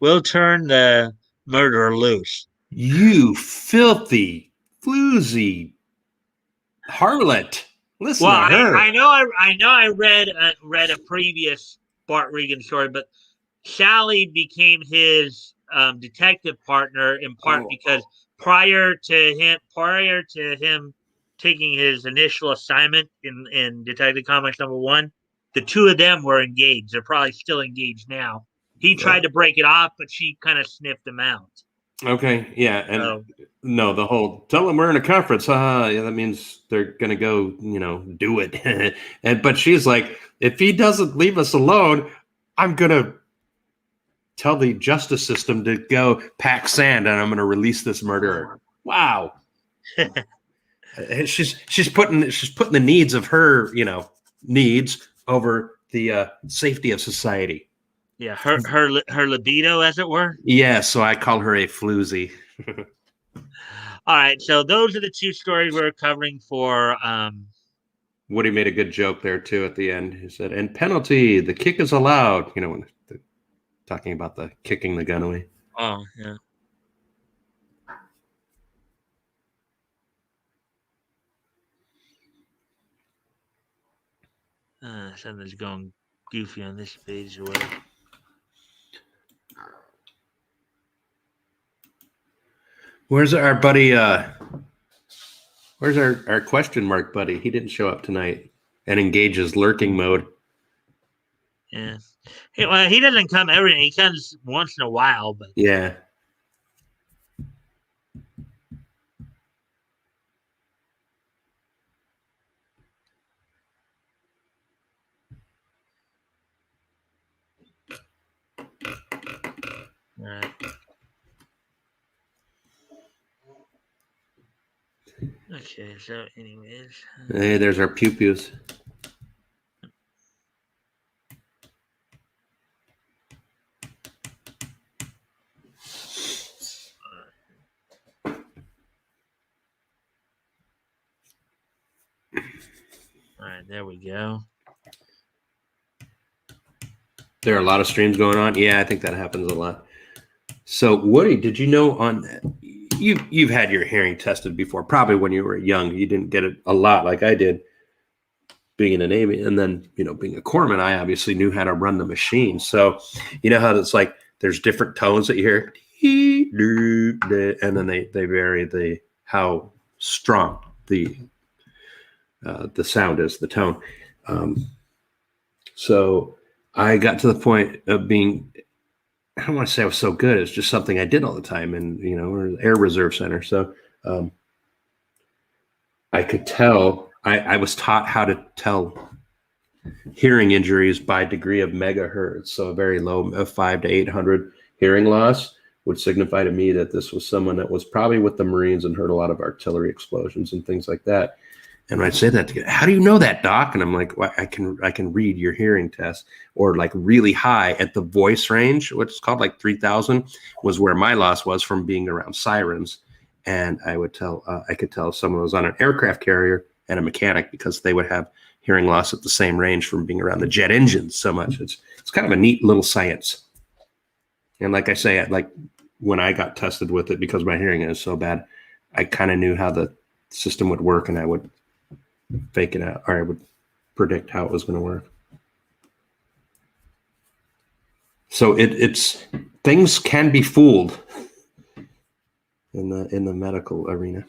we'll turn the murderer loose. You filthy, floozy harlot. Listen Well, to her. I know I read a previous Bart Regan story, but Sally became his detective partner in part because prior to him taking his initial assignment in Detective Comics #1, the two of them were engaged. They're probably still engaged now. He tried to break it off, but she kind of sniffed him out. Okay, yeah, and no, the whole tell them we're in a conference. Yeah, that means they're gonna go, do it. But she's like, if he doesn't leave us alone, I'm gonna tell the justice system to go pack sand, and I'm gonna release this murderer. Wow. she's putting the needs of her, needs over the safety of society. Yeah, her libido, as it were. Yeah, so I call her a floozy. All right, so those are the two stories we're covering for. Woody made a good joke there too at the end. He said, "And penalty, the kick is allowed." When talking about the kicking the gun away. Oh yeah. Something's going goofy on this page or whatever. Where's our buddy? Where's our question mark buddy? He didn't show up tonight and engages lurking mode. Yeah. Well, he doesn't come every. He comes once in a while, but yeah. All right. Okay, so anyways. Hey, there's our pew-pews. All right, there we go. There are a lot of streams going on. Yeah, I think that happens a lot. So, Woody, did you know you've had your hearing tested before? Probably when you were young, you didn't get it a lot like I did, being in the Navy, and then being a corpsman, I obviously knew how to run the machine. So, you know how it's like there's different tones that you hear, and then they vary how strong the sound is, the tone. So I got to the point of being, I don't want to say I was so good. It's just something I did all the time, and we're Air Reserve Center. So I could tell. I was taught how to tell hearing injuries by degree of megahertz. So a very low 500 to 800 hearing loss would signify to me that this was someone that was probably with the Marines and heard a lot of artillery explosions and things like that. And I'd say that to, how do you know that, doc? And I'm like, well, I can read your hearing test. Or like really high at the voice range, what's called like 3,000, was where my loss was from being around sirens. And I could tell if someone was on an aircraft carrier and a mechanic because they would have hearing loss at the same range from being around the jet engines so much. It's kind of a neat little science. And like I say, like when I got tested with it, because my hearing is so bad, I kind of knew how the system would work, and I would fake it out, or I would predict how it was going to work. So it's things can be fooled in the medical arena.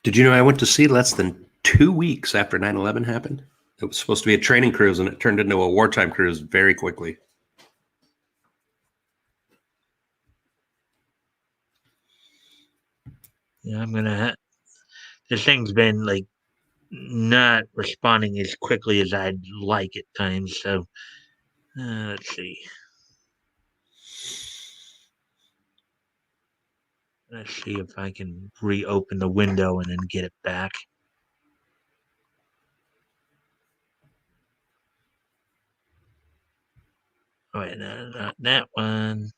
Did you know I went to sea less than 2 weeks after 9/11 happened? It was supposed to be a training cruise, and it turned into a wartime cruise very quickly. Yeah, this thing's been like not responding as quickly as I'd like at times. So let's see. Let's see if I can reopen the window and then get it back. Oh, wait, no, not that one.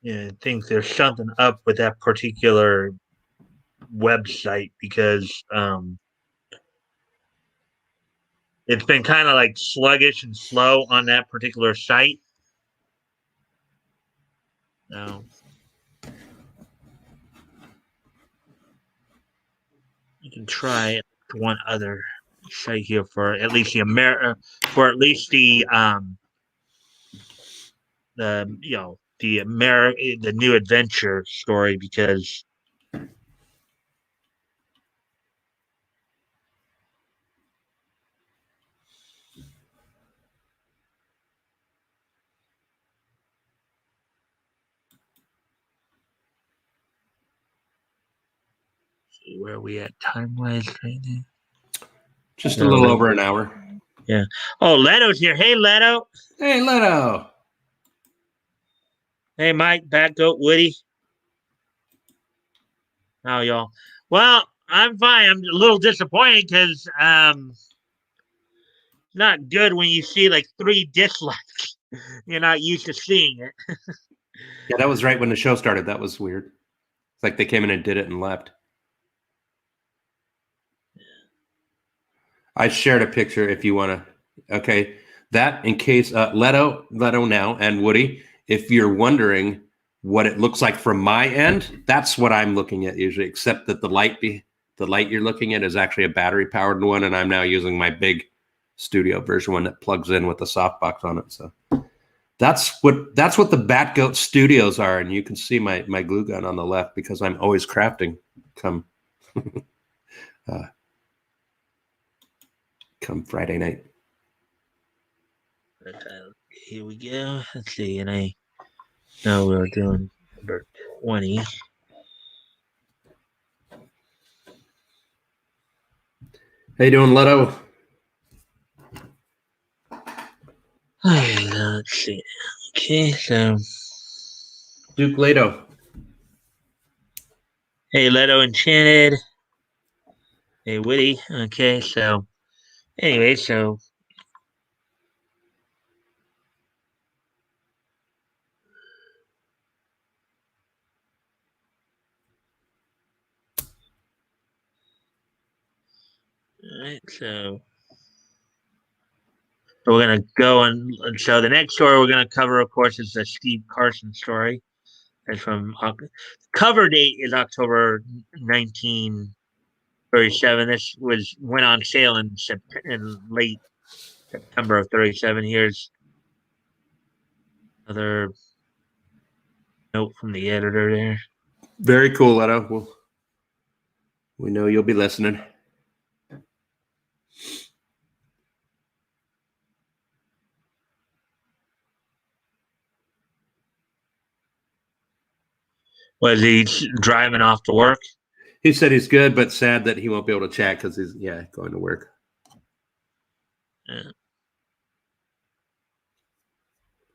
Yeah, I think there's something up with that particular website because it's been kind of like sluggish and slow on that particular site. No. You can try one other site here for at least the the new adventure story, because see where are we at time wise right now. Just a little over an hour. Yeah. Oh, Leto's here. Hey, Leto. Hey, Leto. Hey, Mike, Batgoat, Woody. How y'all? Well, I'm fine. I'm a little disappointed because not good when you see like 3 dislikes. You're not used to seeing it. Yeah, that was right when the show started. That was weird. It's like they came in and did it and left. I shared a picture if you want to. Okay. That in case Leto now and Woody, if you're wondering what it looks like from my end, that's what I'm looking at usually, except that the light you're looking at is actually a battery powered one, and I'm now using my big studio version one that plugs in with a softbox on it. So that's what the Batgoat studios are, and you can see my glue gun on the left because I'm always crafting. Come Friday night. Here we go. Let's see, and I know we're doing number 20. How you doing, Leto? Let's see. Okay, so Duke Leto. Hey, Leto Enchanted. Hey, Witty. Okay, so anyway, so all right, so we're gonna go and so the next story we're gonna cover, of course, is the Steve Carson story. It's from cover date is October 1937. This was went on sale in late September of 37. Here's another note from the editor there. Very cool, Leto. We know you'll be listening. Was he driving off to work? He said he's good, but sad that he won't be able to chat because he's going to work. Yeah.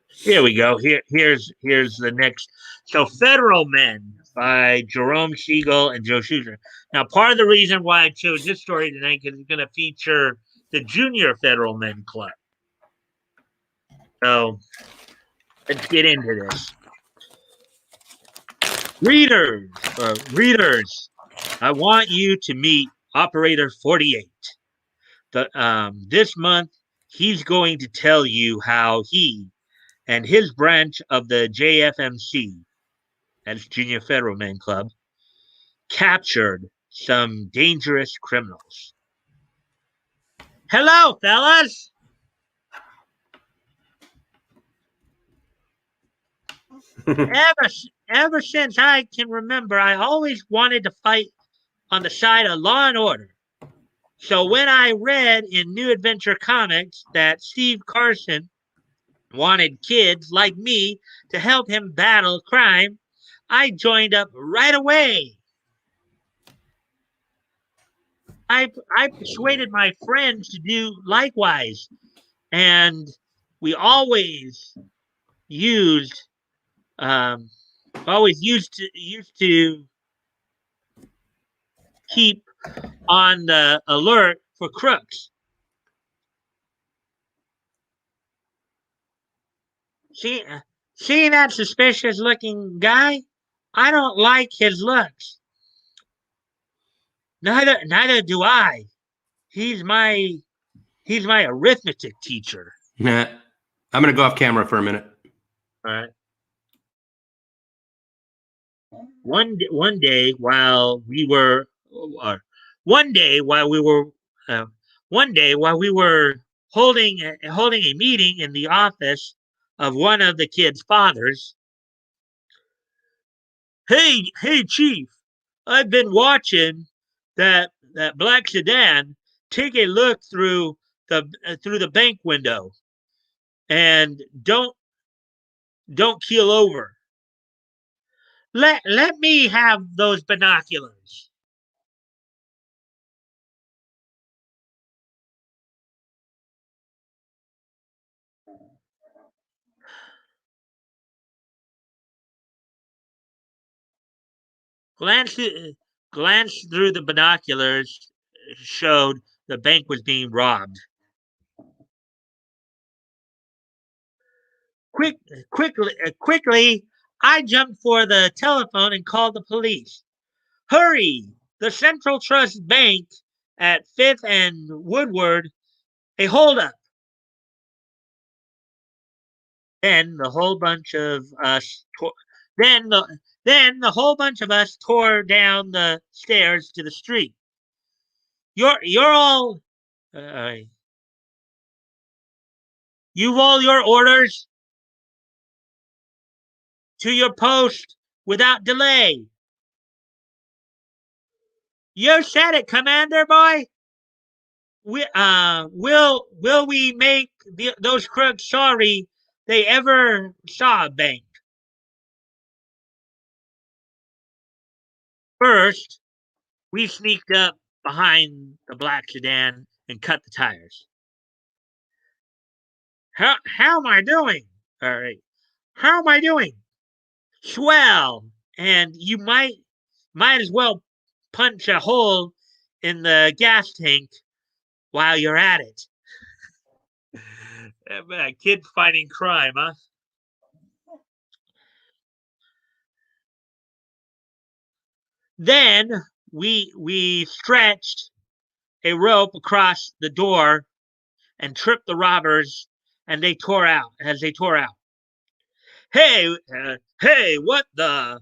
Here we go. Here's the next. So, Federal Men by Jerome Siegel and Joe Schuster. Now, part of the reason why I chose this story tonight is it's going to feature the Junior Federal Men Club. So, let's get into this. Readers, I want you to meet Operator 48. This month, he's going to tell you how he and his branch of the JFMC, that's Junior Federal Men Club, captured some dangerous criminals. Hello, fellas! ever, ever since I can remember, I always wanted to fight on the side of law and order. So when I read in New Adventure Comics that Steve Carson wanted kids like me to help him battle crime, I joined up right away. I persuaded my friends to do likewise, and we used um, always used to keep on the alert for crooks. See, seeing that suspicious looking guy, I don't like his looks. Neither do I. He's my he's my arithmetic teacher. Nah, I'm going to go off camera for a minute. All right. One day while we were uh, one day while we were uh, one day while we were holding a meeting in the office of one of the kids' fathers. Hey, chief! I've been watching that black sedan take a look through the bank window, and don't keel over. Let me have those binoculars. Glance glance through the binoculars showed the bank was being robbed. Quick, quickly, I jumped for the telephone and called the police. Hurry! The Central Trust Bank at Fifth and Woodward. A holdup. Then the whole bunch of us. Then the whole bunch of us tore down the stairs to the street. You're all. You've all your orders to your post without delay. You said it, Commander Boy. Will we make those crooks sorry they ever saw a bank? First, we sneaked up behind the black sedan and cut the tires. How am I doing? All right. How am I doing? Swell. And might as well punch a hole in the gas tank while you're at it. Yeah, man, kid fighting crime, huh? Then we stretched a rope across the door and tripped the robbers, and they tore out. As they tore out, hey, what the?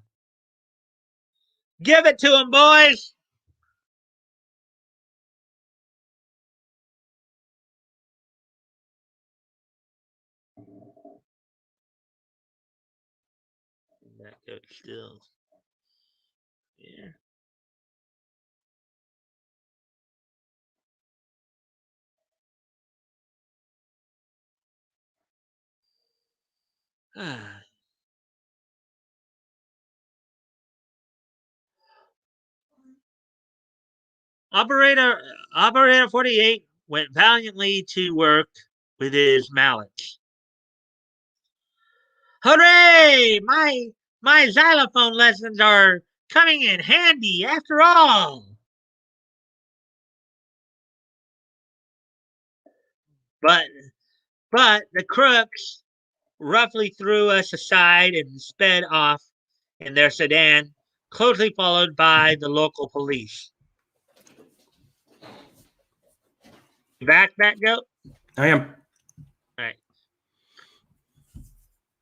Give it to them, boys! That goat still, yeah. Operator Operator 48 went valiantly to work with his mallets. Hooray! My xylophone lessons are coming in handy after all. But but the crooks roughly threw us aside and sped off in their sedan, closely followed by the local police. You back, Batgoat? I am. All right.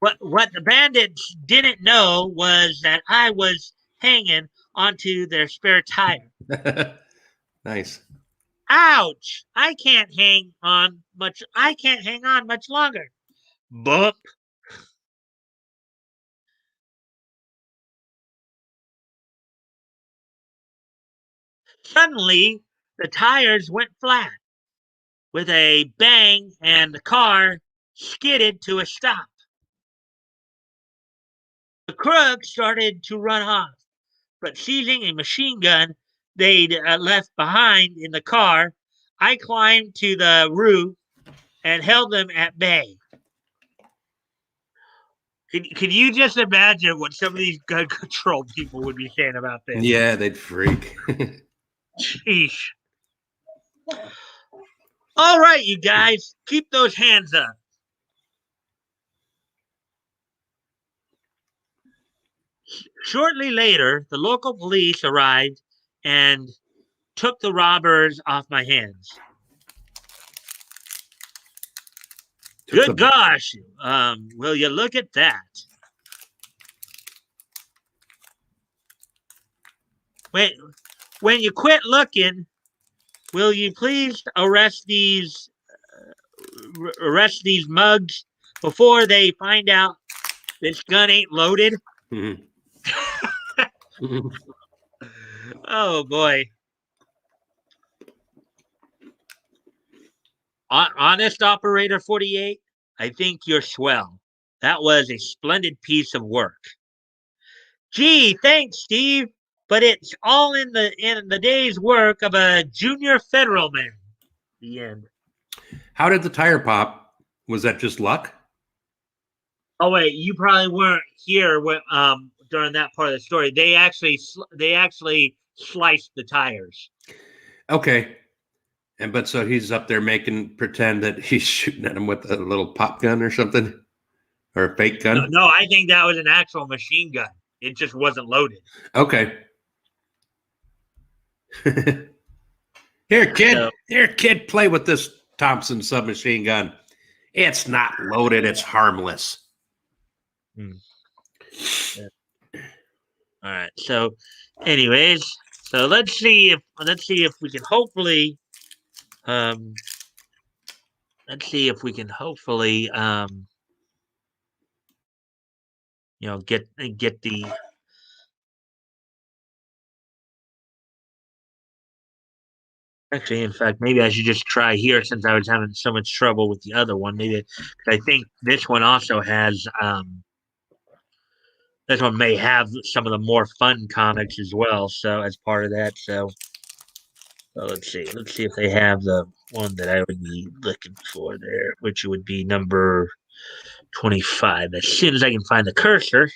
What the bandits didn't know was that I was hanging onto their spare tire. Nice. Ouch! I can't hang on much. I can't hang on much longer. Bump. Suddenly, the tires went flat with a bang, and the car skidded to a stop. The crooks started to run off, but seizing a machine gun they'd left behind in the car, I climbed to the roof and held them at bay. Could you just imagine what some of these gun control people would be saying about this? Yeah, they'd freak. Sheesh. All right, you guys, keep those hands up. Shortly later, the local police arrived and took the robbers off my hands. Good gosh, will you look at that? Wait, when you quit looking, will you please arrest these mugs before they find out this gun ain't loaded? Mhm. Oh boy. Honest Operator 48, I think you're swell. That was a splendid piece of work. Gee, thanks, Steve. But it's all in the day's work of a junior federal man. The end. How did the tire pop? Was that just luck? Oh wait, you probably weren't here when during that part of the story. They actually sliced the tires. Okay. And but so he's up there making pretend that he's shooting at him with a little pop gun or something, or a fake gun. No, I think that was an actual machine gun. It just wasn't loaded. Okay. Here, kid. So, Here, kid. Play with this Thompson submachine gun. It's not loaded. It's harmless. yeah. All right. So, anyways, so let's see if we can hopefully let's see if we can hopefully get the actually, in fact, maybe I should just try here since I was having so much trouble with the other one. Maybe I think this one also has this one may have some of the more fun comics as well. So as part of that, so let's see if they have the one that I would be looking for there, which would be number 25. As soon as I can find the cursor.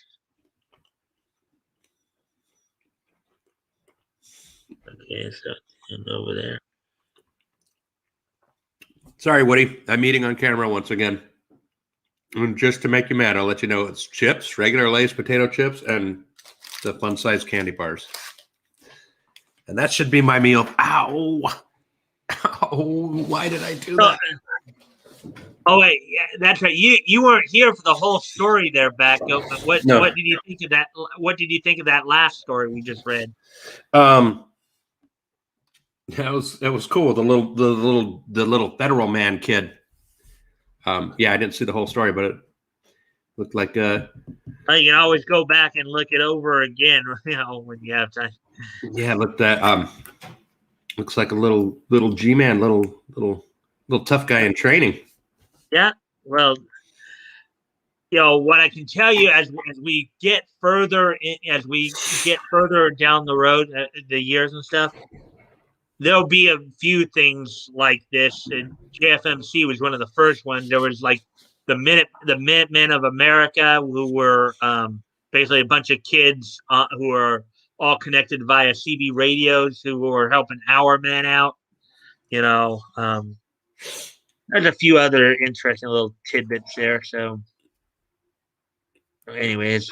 Okay, so and over there. Sorry, Woody. I'm eating on camera once again. And just to make you mad, I'll let you know it's chips, regular Lay's potato chips, and the fun-sized candy bars. And that should be my meal. Ow! Ow! Why did I do that? Oh wait, yeah, that's right. You weren't here for the whole story there, Batgoat. But No. what did you think of that? What did you think of that last story we just read? That was cool. The little federal man kid. Yeah, I didn't see the whole story, but it looked like you can always go back and look it over again, when you have time. Yeah, looked at looks like a little G-man, little tough guy in training. Yeah, well, what I can tell you as we get further down the road, the years and stuff, there'll be a few things like this. And JFMC was one of the first ones. There was like the Minutemen of America, who were basically a bunch of kids who are all connected via CB radios, who were helping our men out. There's a few other interesting little tidbits there. So, anyways.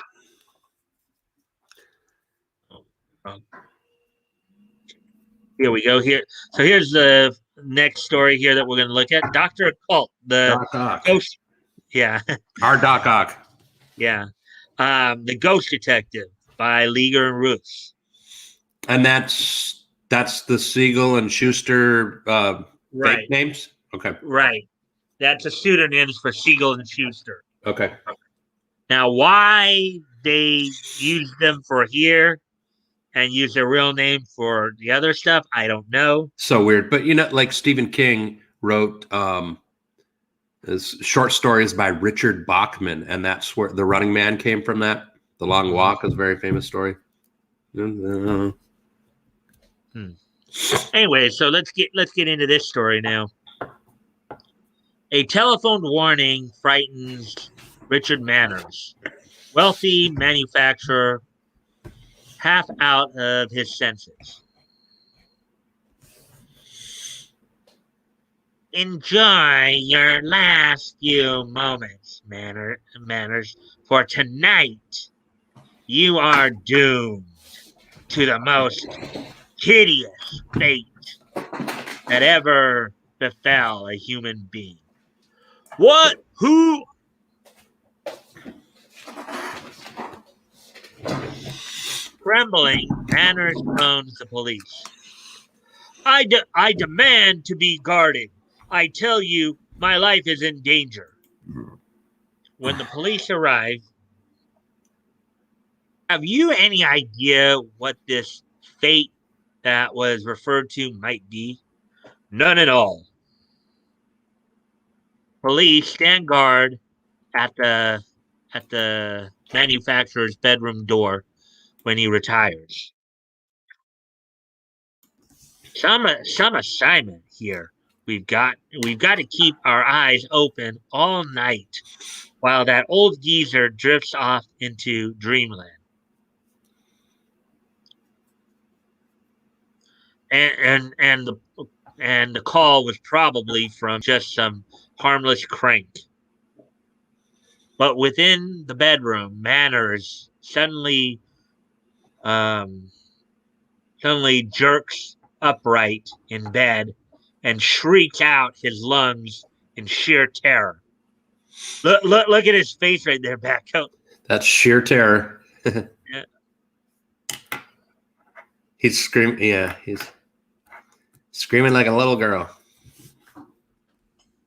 Here we go. So here's the next story here that we're going to look at. Dr. Occult, the Doc Ock. ghost. Yeah. Our Doc Ock. Yeah. The Ghost Detective by Leaguer and Roos. And that's the Siegel and Schuster right. fake names? Okay. Right. That's a pseudonyms for Siegel and Schuster. Okay. Now, why they use them for here and use their real name for the other stuff, I don't know. So weird. But, like Stephen King wrote short stories by Richard Bachman, and that's where The Running Man came from. That The Long Walk is a very famous story. Anyway, so let's get into this story now. A telephone warning frightens Richard Manners, wealthy manufacturer, half out of his senses. Enjoy your last few moments, Manners, for tonight you are doomed to the most hideous fate that ever befell a human being. What? Who? Trembling, Manners phones the police. I demand to be guarded. I tell you, my life is in danger. When the police arrive, have you any idea what this fate that was referred to might be? None at all. Police stand guard at the manufacturer's bedroom door when he retires. Some assignment here. We've got to keep our eyes open all night while that old geezer drifts off into dreamland. And the call was probably from just some harmless crank. But within the bedroom, Manners suddenly jerks upright in bed and shrieks out his lungs in sheer terror. Look at his face right there, Batgoat. That's sheer terror. Yeah. He's screaming. Yeah, he's screaming like a little girl.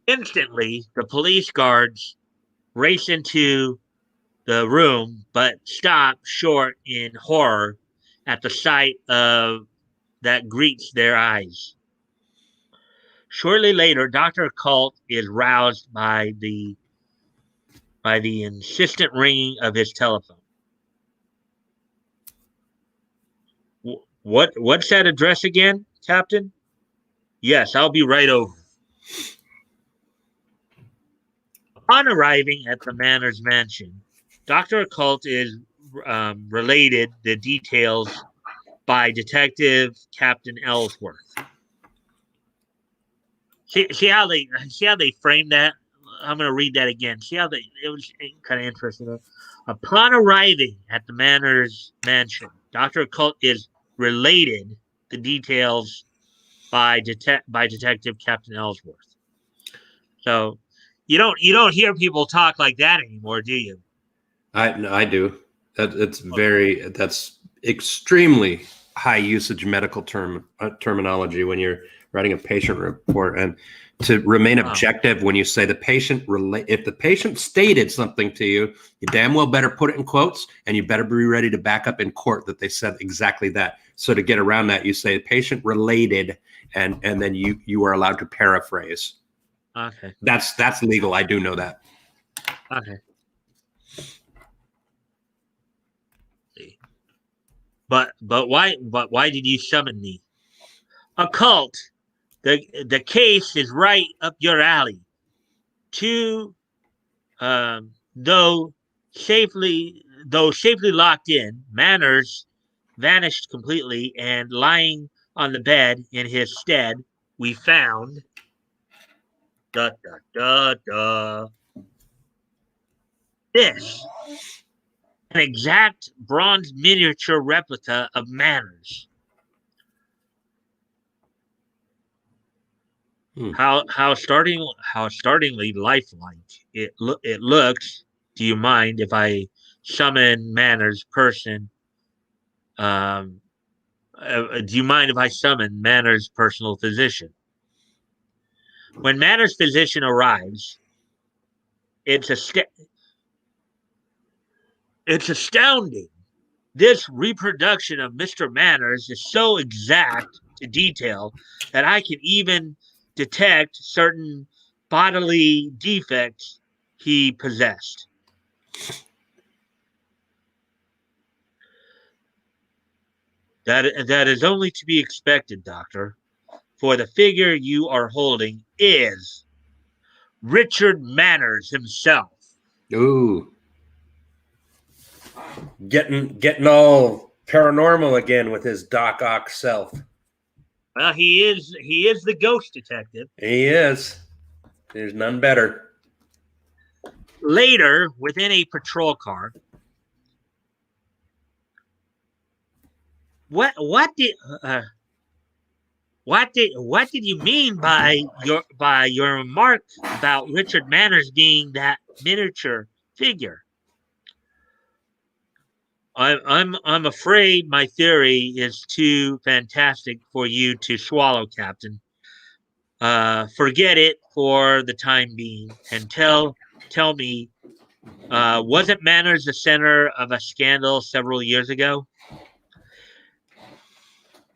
Instantly, the police guards race into the room, but stop short in horror at the sight of that greets their eyes. Shortly later, Dr. Occult is roused by the insistent ringing of his telephone. What's that address again, Captain? Yes, I'll be right over. Upon arriving at the Manners mansion, Dr. Occult is related the details by Detective Captain Ellsworth. See how they framed that. I'm going to read that again. See how it was kind of interesting. Upon arriving at the Manor's mansion, Dr. Occult is related the details by Detective Captain Ellsworth. So you don't hear people talk like that anymore, do you? I do. That's extremely high usage medical terminology when you're writing a patient report, and to remain objective when you say the patient if the patient stated something to you, you damn well better put it in quotes, and you better be ready to back up in court that they said exactly that. So to get around that, you say patient related, and then you are allowed to paraphrase. Okay. That's legal. I do know that. Okay. But why did you summon me? Occult. The case is right up your alley. Two, though safely locked in, Manners vanished completely, and lying on the bed in his stead, we found da da da da this, an exact bronze miniature replica of Manners. How startlingly lifelike it looks. Do you mind if I summon Manners' person? Do you mind if I summon Manners' personal physician? When Manners' physician arrives, it's it's astounding. This reproduction of Mr. Manners is so exact to detail that I can even detect certain bodily defects he possessed. That is only to be expected, Doctor, for the figure you are holding is Richard Manners himself. Ooh. Getting all paranormal again with his Doc Ock self. Well, he is the ghost detective. He is. There's none better. Later, within a patrol car, what did you mean by your remark about Richard Manners being that miniature figure? I'm afraid my theory is too fantastic for you to swallow, Captain. Forget it for the time being, and tell me, wasn't Manners the center of a scandal several years ago?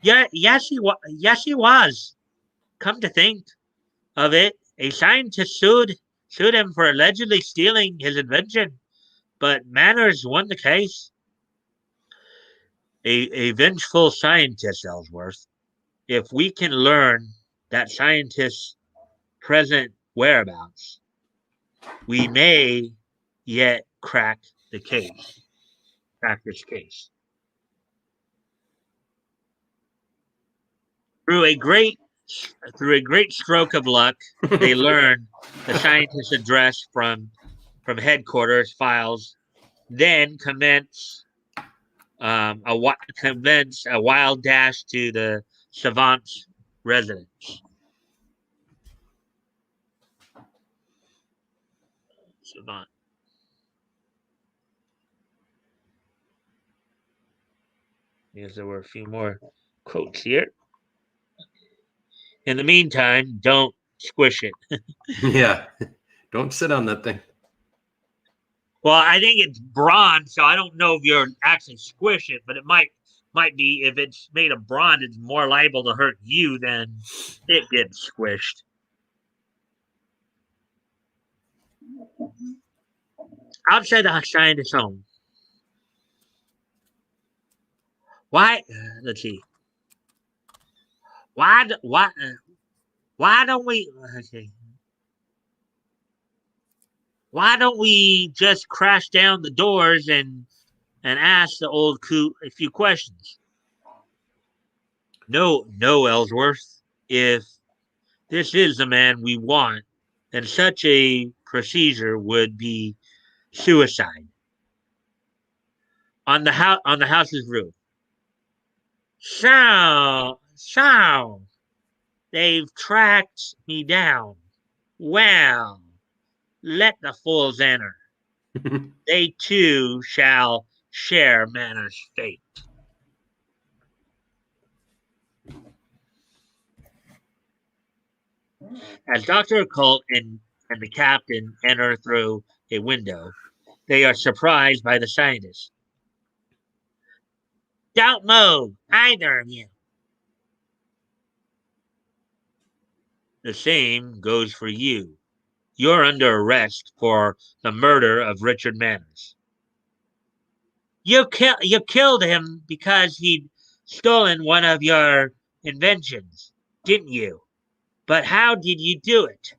Yeah, yes, he was. Come to think of it, a scientist sued him for allegedly stealing his invention, but Manners won the case. A vengeful scientist, Ellsworth. If we can learn that scientist's present whereabouts, we may yet crack this case. Through a great stroke of luck, they learn the scientist's address from headquarters files, then commence a wild dash to the savant's residence. Savant. Because there were a few more quotes here. In the meantime, don't squish it. Yeah. Don't sit on that thing. Well, I think it's bronze, so I don't know if you're actually squish it, but it might be if it's made of bronze, it's more liable to hurt you than it gets squished. Outside the scientist's home. Why? Let's see. Why don't we? Okay. Why don't we just crash down the doors and ask the old coot a few questions? No, no, Ellsworth. If this is the man we want, then such a procedure would be suicide. On the house's roof. So, they've tracked me down. Well, let the fools enter. They too shall share Manor's fate. As Dr. Occult and the captain enter through a window, they are surprised by the scientist. Don't move, either of you. The same goes for you. You're under arrest for the murder of Richard Manners. You killed him because he'd stolen one of your inventions, didn't you? But how did you do it?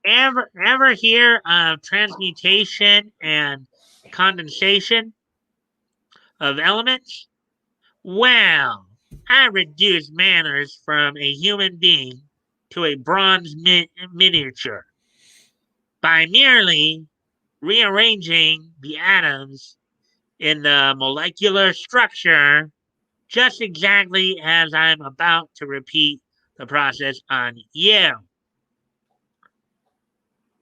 Ever hear of transmutation and condensation of elements? Well, I reduced Manners from a human being to a bronze miniature by merely rearranging the atoms in the molecular structure just exactly as I'm about to repeat the process on you.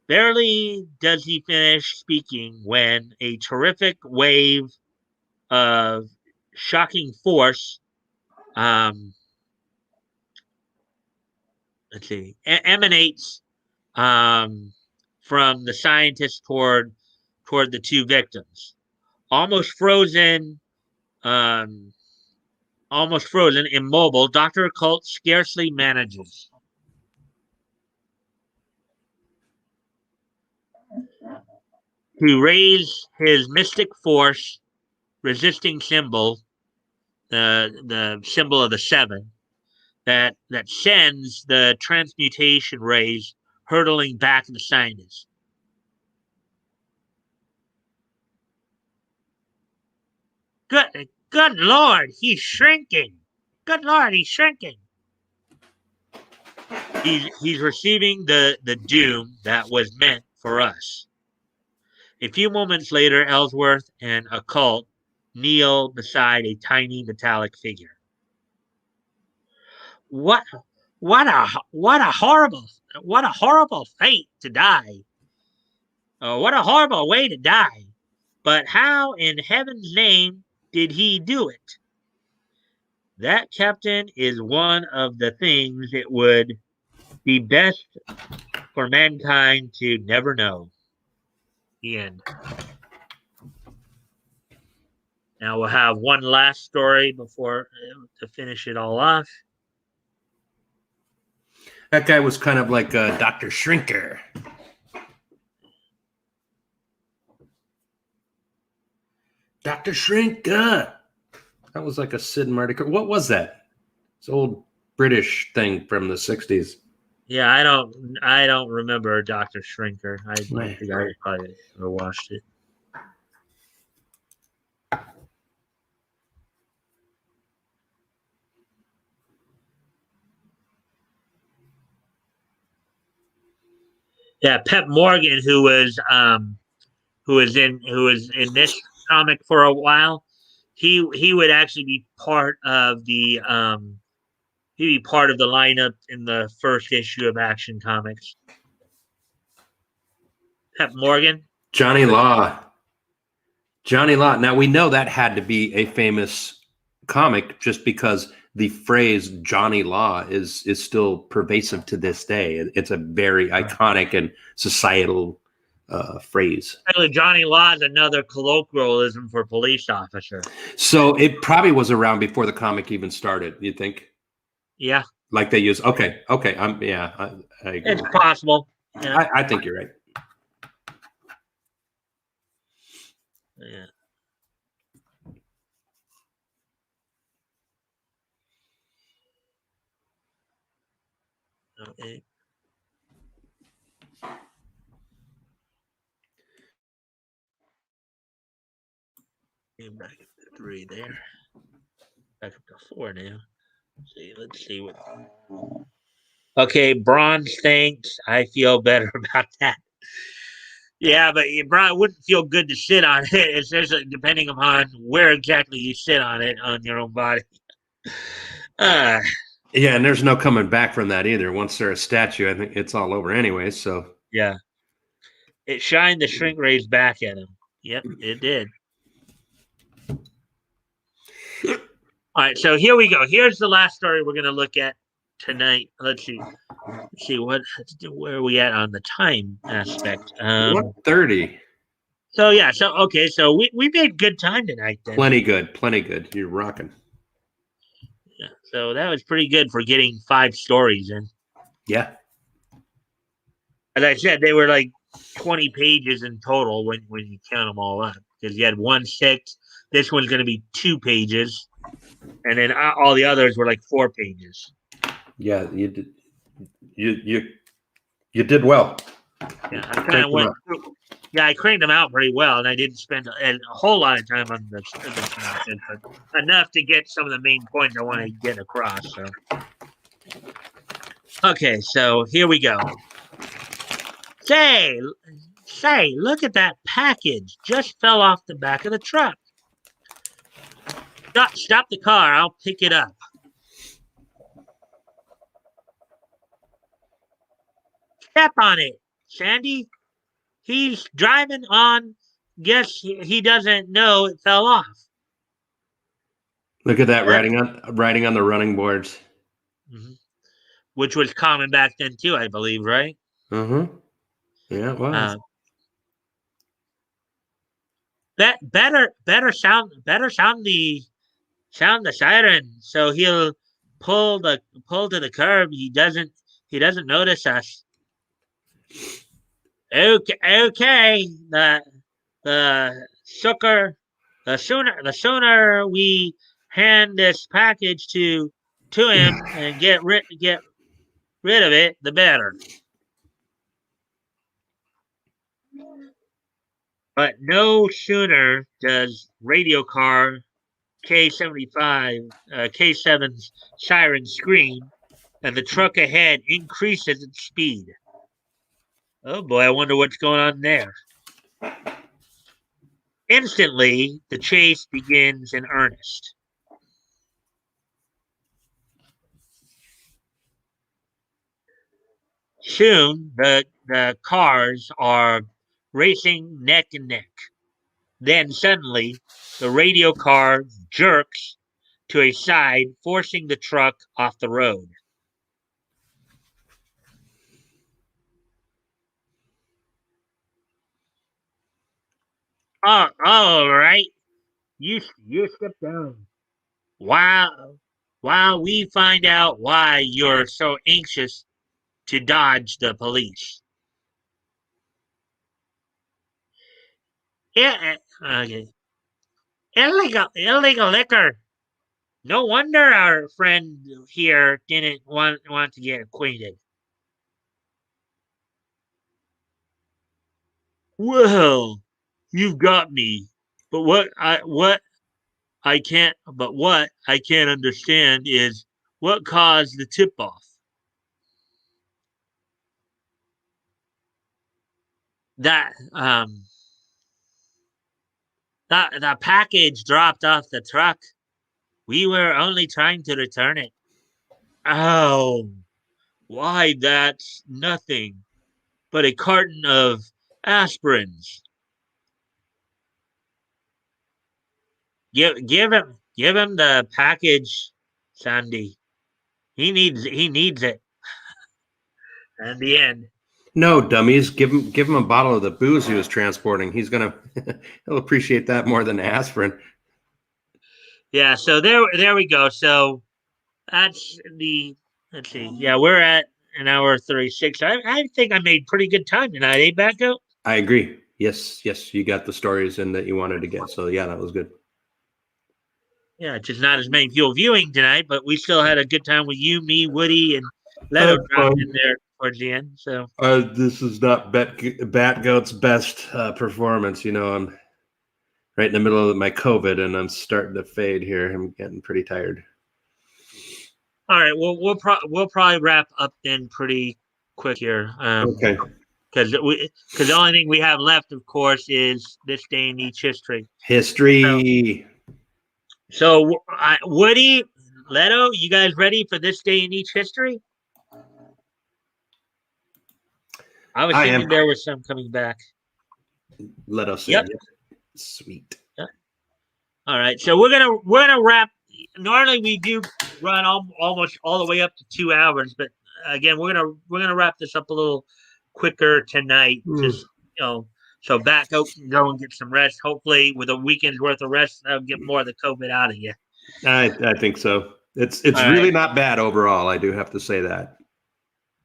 Barely does he finish speaking when a terrific wave of shocking force, um, emanates um, from the scientist toward the two victims. Almost frozen, um, almost frozen, immobile. Doctor Occult scarcely manages to raise his mystic force resisting symbol, the symbol of the seven, that sends the transmutation rays hurtling back at the scientist. Good Lord, he's shrinking. Good Lord, he's shrinking. He's receiving the doom that was meant for us. A few moments later, Ellsworth and Occult kneel beside a tiny metallic figure. What what a horrible fate to die. What a horrible way to die. But how in heaven's name did he do it? That, Captain, is one of the things it would be best for mankind to never know. The end. Now we'll have one last story before to finish it all off. That guy was kind of like Dr. Shrinker. Dr. Shrinker. That was like a Sid and Marty. What was that? It's an old British thing from the 60s. Yeah, I don't remember Doctor Shrinker. I don't think I probably ever watched it. Yeah, Pep Morgan, who was in this comic for a while, he would actually be part of the he'd be part of the lineup in the first issue of Action Comics. Pep Morgan. Johnny Law. Johnny Law. Now we know that had to be a famous comic just because the phrase Johnny Law is still pervasive to this day. It's a very iconic and societal phrase. Actually, Johnny Law is another colloquialism for police officer. So it probably was around before the comic even started. You think? Yeah. Like they use. Okay. I agree. It's possible. Yeah. I think you're right. Yeah. Okay. Came back up to 3 there. Back up to 4 now. Let's see what. Okay, bronze, thanks. I feel better about that. Yeah, but it probably wouldn't feel good to sit on it. It's just depending upon where exactly you sit on it on your own body. Uh, Yeah, and there's no coming back from that either. Once they're a statue, I think it's all over anyway. So yeah. It shined the shrink rays back at him. Yep, it did. All right, so here we go. Here's the last story we're going to look at tonight. Let's see. Where are we at on the time aspect? 1:30. So yeah, so we made good time tonight then. Plenty good. You're rocking. Yeah, so that was pretty good for getting 5 stories in. Yeah. As I said, they were like 20 pages in total when you count them all up, because you had 1/6. This one's going to be 2 pages, and then all the others were like 4 pages. Yeah, you did. You did well. Yeah, I kind of went through. Yeah, I cranked them out pretty well, and I didn't spend a whole lot of time on the synopsis, but enough to get some of the main points I want to get across. So, okay, so here we go. Say, look at that package! Just fell off the back of the truck. Stop the car. I'll pick it up. Step on it, Sandy. He's driving on. Guess he doesn't know it fell off. Look at that writing on the running boards. Mm-hmm. Which was common back then too, I believe, right? Mm-hmm. Yeah, it was. Better sound the siren, so he'll pull to the curb. He doesn't notice us. Okay. The sooner we hand this package to him and get rid of it, the better. But no sooner does radio car K75 K7's siren scream, and the truck ahead increases its speed. Oh boy, I wonder what's going on there. Instantly, the chase begins in earnest. Soon, the cars are racing neck and neck. Then suddenly, the radio car jerks to a side, forcing the truck off the road. Oh, all right. You step down. While we find out why you're so anxious to dodge the police. Yeah, okay. Illegal liquor. No wonder our friend here didn't want to get acquainted. Well, you've got me. But what I can't understand is what caused the tip off. That the package dropped off the truck. We were only trying to return it. Oh, why that's nothing but a carton of aspirins. Give him the package, Sandy. He needs it. And the end. No, dummies. Give him a bottle of the booze he was transporting. He'll appreciate that more than aspirin. Yeah, so there we go. So that's let's see. Yeah, we're at an hour 36. I think I made pretty good time tonight, eh, Batgoat? I agree. Yes, you got the stories in that you wanted to get. So yeah, that was good. Yeah, just not as many people viewing tonight, but we still had a good time with you, me, Woody, and Leto dropped in there towards the end. So this is not Batgoat's best performance. You know, right in the middle of my COVID, and I'm starting to fade here. I'm getting pretty tired. All right. Well, we'll probably wrap up then pretty quick here. Okay. Because the only thing we have left, of course, is this day in each history. History. So Woody, Leto, you guys ready for this day in each history? I was thinking there was some coming back. Let us Yep. Sweet. Yep. All right. So we're gonna wrap. Normally we do run almost all the way up to 2 hours, but again we're gonna wrap this up a little quicker tonight. Just so Batgoat can go and get some rest. Hopefully, with a weekend's worth of rest, that'll get more of the COVID out of you. I think so. It's really not bad overall. I do have to say that.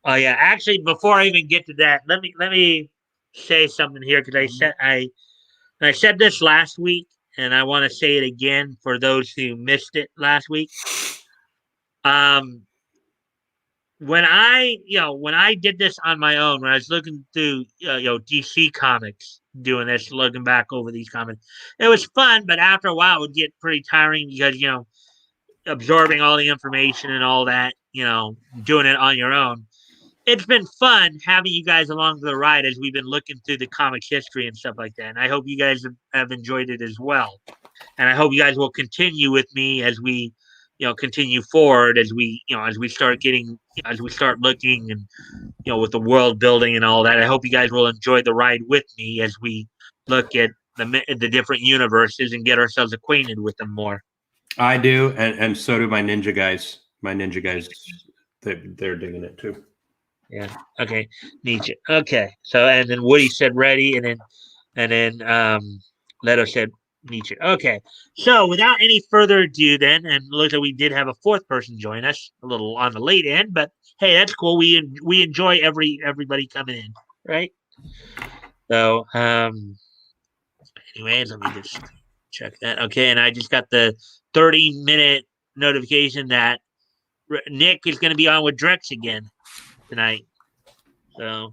Oh yeah, actually, before I even get to that, let me say something here because I said this last week, and I want to say it again for those who missed it last week. When I did this on my own, when I was looking through DC comics, doing this, looking back over these comics, it was fun, but after a while, it would get pretty tiring because absorbing all the information and all that, doing it on your own. It's been fun having you guys along for the ride as we've been looking through the comics history and stuff like that. And I hope you guys have enjoyed it as well. And I hope you guys will continue with me as we, continue forward as we start getting, as we start looking and, with the world building and all that. I hope you guys will enjoy the ride with me as we look at the different universes and get ourselves acquainted with them more. I do, and so do my ninja guys. My ninja guys, they're digging it too. Yeah. Okay. Nietzsche. Okay. So and then Woody said ready, and then Leto said Nietzsche. Okay. So without any further ado, then, and look like we did have a fourth person join us, a little on the late end, but hey, that's cool. We enjoy everybody coming in, right? So anyways, let me just check that. Okay, and I just got the 30-minute notification that Nick is going to be on with Drex again tonight. So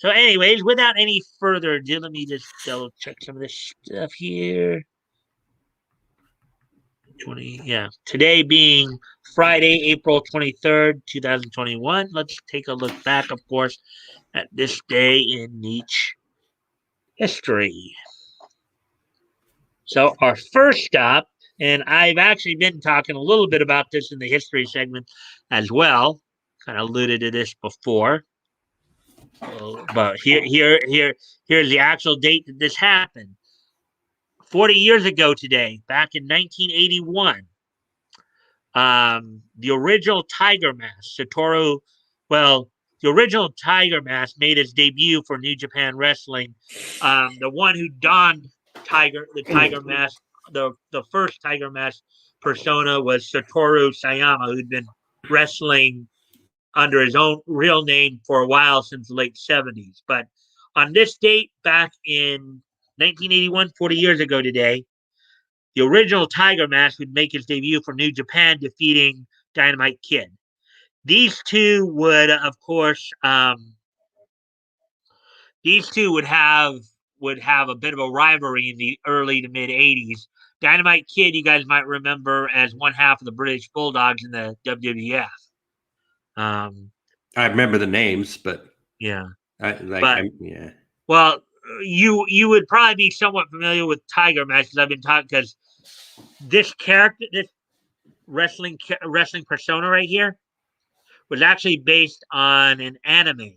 anyways, without any further ado, let me just double check some of this stuff here. Today being Friday, April 23rd, 2021. Let's take a look back, of course, at this day in Nietzsche history. So our first stop, and I've actually been talking a little bit about this in the history segment as well. Kind of alluded to this before. But here's the actual date that this happened. 40 years ago today, back in 1981, the original Tiger Mask, the original Tiger Mask made its debut for New Japan Wrestling. The one who donned the Tiger Mask, the first Tiger Mask persona was Satoru Sayama, who'd been wrestling under his own real name for a while since the late 70s. But on this date, back in 1981, 40 years ago today, the original Tiger Mask would make his debut for New Japan, defeating Dynamite Kid. These two would, of course, would have a bit of a rivalry in the early to mid 80s. Dynamite Kid, you guys might remember as one half of the British Bulldogs in the WWF. I remember the names, but yeah, yeah. Well, you would probably be somewhat familiar with Tiger Mask because I've been talking because this character, this wrestling persona right here, was actually based on an anime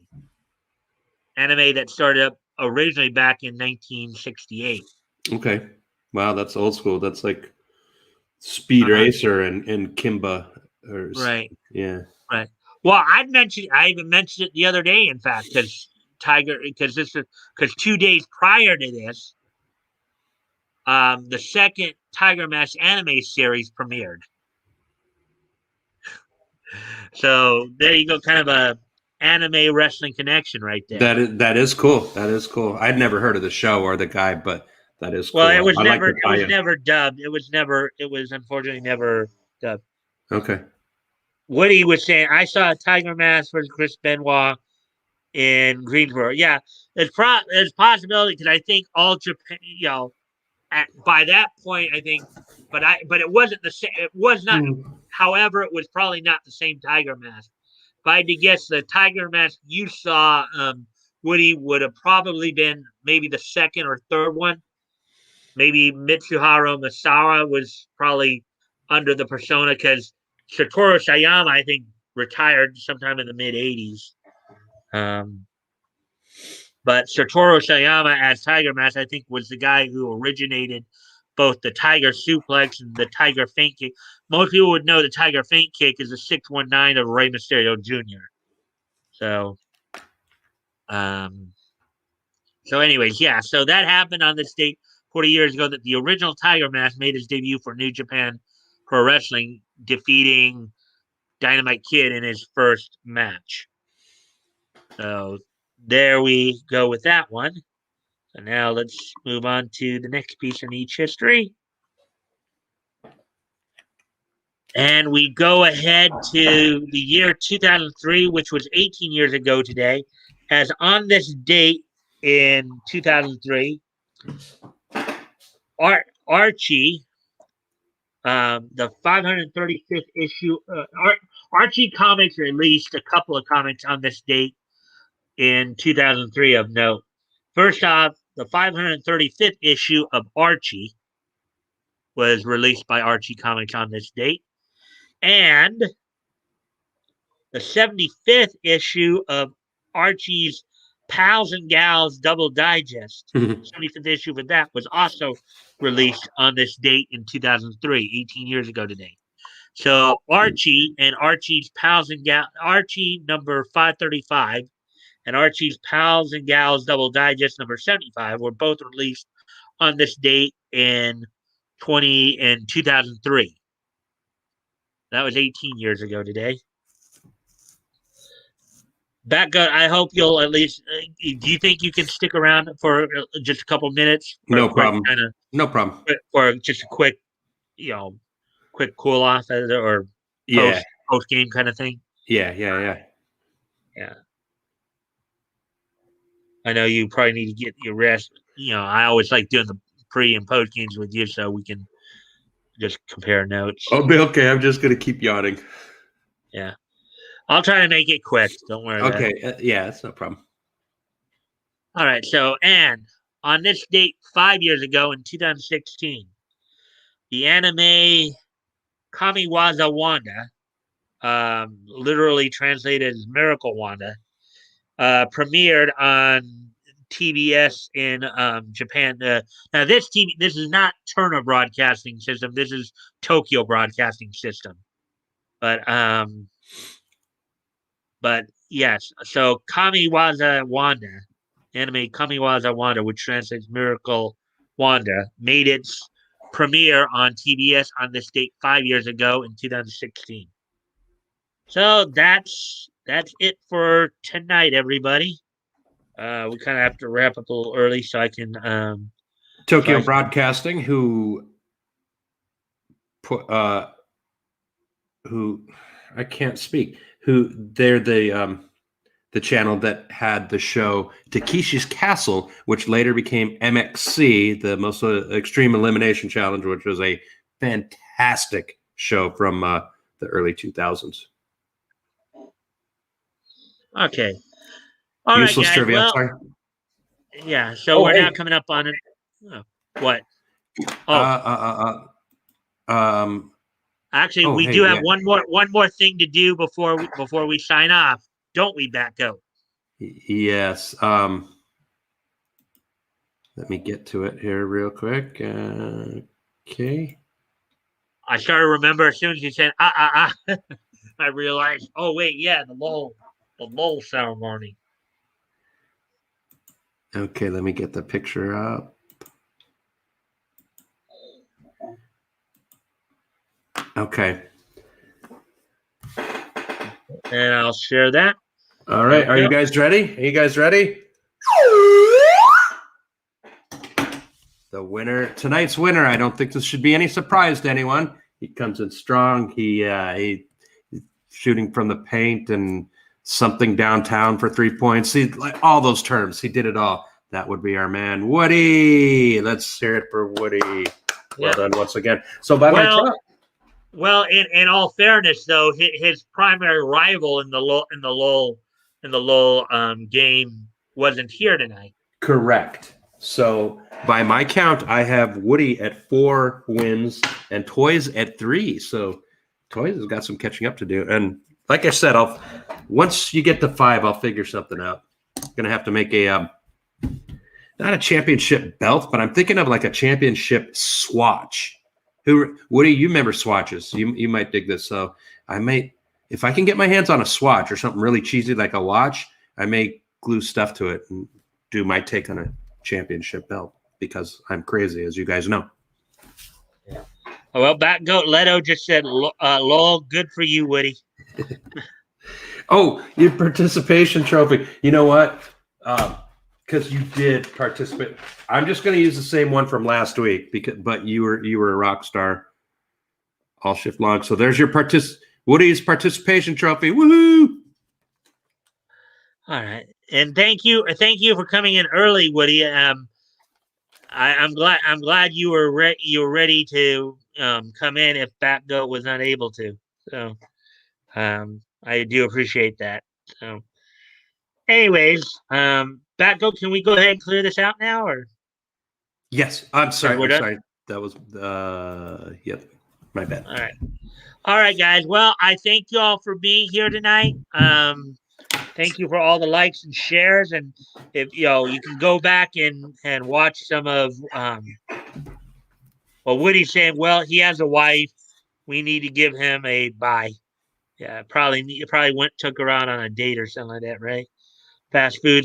that started up originally back in 1968. Okay, wow, that's old school. That's like Speed Racer and Kimba, right? Yeah, right. Well, I even mentioned it the other day, in fact, because 2 days prior to this, the second Tiger Mask anime series premiered. So there you go, kind of a anime wrestling connection right there. That is cool. That is cool. I'd never heard of the show or the guy, but that is cool. Well, it was never dubbed. It was unfortunately never dubbed. Okay. Woody was saying, I saw Tiger Mask versus Chris Benoit in Greensboro. Yeah, there's there's possibility because I think all Japan, by that point, I think, but it wasn't the same. It was not. However, it was probably not the same tiger mask. If I had to guess, the tiger mask you saw, Woody, would have probably been maybe the second or third one. Maybe Mitsuharu Masawa was probably under the persona because Satoru Sayama, I think, retired sometime in the mid '80s. But Satoru Sayama as Tiger Mask, I think, was the guy who originated both the Tiger Suplex and the Tiger Feint Kick. Most people would know the Tiger Feint Kick is a 619 of Rey Mysterio Jr. So, anyways, yeah. So that happened on this date 40 years ago that the original Tiger Mask made his debut for New Japan Pro Wrestling, defeating Dynamite Kid in his first match. So there we go with that one. So now let's move on to the next piece in each history. And we go ahead to the year 2003, which was 18 years ago today, as on this date in 2003, Archie, the 535th issue, Archie Comics released a couple of comics on this date in 2003 of note. First off, the 535th issue of Archie was released by Archie Comics on this date. And the 75th issue of Archie's Pals and Gals Double Digest, 75th issue of that, was also released on this date in 2003, 18 years ago today. So Archie and Archie's Pals and Gals, Archie number 535 and Archie's Pals and Gals Double Digest number 75 were both released on this date in 2003. That was 18 years ago today. Batgoat, I hope you'll at least. Do you think you can stick around for just a couple minutes? No problem. No problem. For just a quick, quick cool off or post game kind of thing. Yeah. I know you probably need to get your rest. I always like doing the pre and post games with you so we can just compare notes. I'll be okay. I'm just gonna keep yawning. Yeah. I'll try to make it quick. Don't worry. Okay. Yeah, that's no problem. All right. So, and on this date 5 years ago in 2016, the anime Kamiwaza Wanda, literally translated as Miracle Wanda, premiered on TBS in Japan. Now, this is not Turner Broadcasting System. This is Tokyo Broadcasting System. But yes, so Kamiwaza Wanda, anime Kamiwaza Wanda, which translates Miracle Wanda, made its premiere on TBS on this date 5 years ago in 2016. So that's it for tonight, everybody. We kind of have to wrap up a little early so I can. Tokyo Broadcasting, who I can't speak. Who they're the channel that had the show Takeshi's Castle, which later became MXC, the Most Extreme Elimination Challenge, which was a fantastic show from the early 2000s. Okay. All Useless right, guys. trivia. Well, sorry. Yeah. So we're now coming up on it. What? Actually, we do have one more thing to do before we sign off, don't we, Batgoat? Yes. Let me get to it here real quick. Okay. I started to remember as soon as you said I realized. Oh wait, yeah, the lull ceremony. Okay, let me get the picture up. Okay. And I'll share that. All right. Are you guys ready? The winner, tonight's winner, I don't think this should be any surprise to anyone. He comes in strong. He shooting from the paint and something downtown for 3 points. See, like all those terms, he did it all. That would be our man, Woody. Let's hear it for Woody. Well done once again. So by my count. Well, in all fairness, though, his primary rival in the Lowell game wasn't here tonight. Correct. So by my count, I have Woody at 4 wins and Toys at 3. So Toys has got some catching up to do. And like I said, once you get to 5, I'll figure something out. I'm gonna have to make a not a championship belt, but I'm thinking of like a championship swatch. Woody, you remember swatches? You might dig this. So I may, if I can get my hands on a swatch or something really cheesy like a watch, I may glue stuff to it and do my take on a championship belt because I'm crazy, as you guys know. Yeah. Well, Batgoat Leto just said, "Lol, good for you, Woody." Oh, your participation trophy. You know what? Because you did participate. I'm just going to use the same one from last week but you were a rock star all shift long. So there's your Woody's participation trophy. Woohoo! All right, and thank you for coming in early, Woody. I'm glad you were ready to come in if Batgoat was unable to. So I do appreciate that. So, anyways, Batgoat, can we go ahead and clear this out now, or? Yes, I'm sorry. I'm sorry. That was yep, my bad. All right, guys. Well, I thank you all for being here tonight. Thank you for all the likes and shares, and if you can go back and watch some of well, Woody's saying, well, he has a wife. We need to give him a bye. Yeah, probably took her out on a date or something like that, right? Fast food.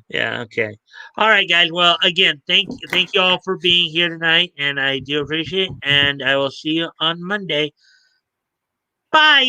Yeah, okay. All right, guys. Well, again, thank you all for being here tonight, and I do appreciate it. And I will see you on Monday. Bye.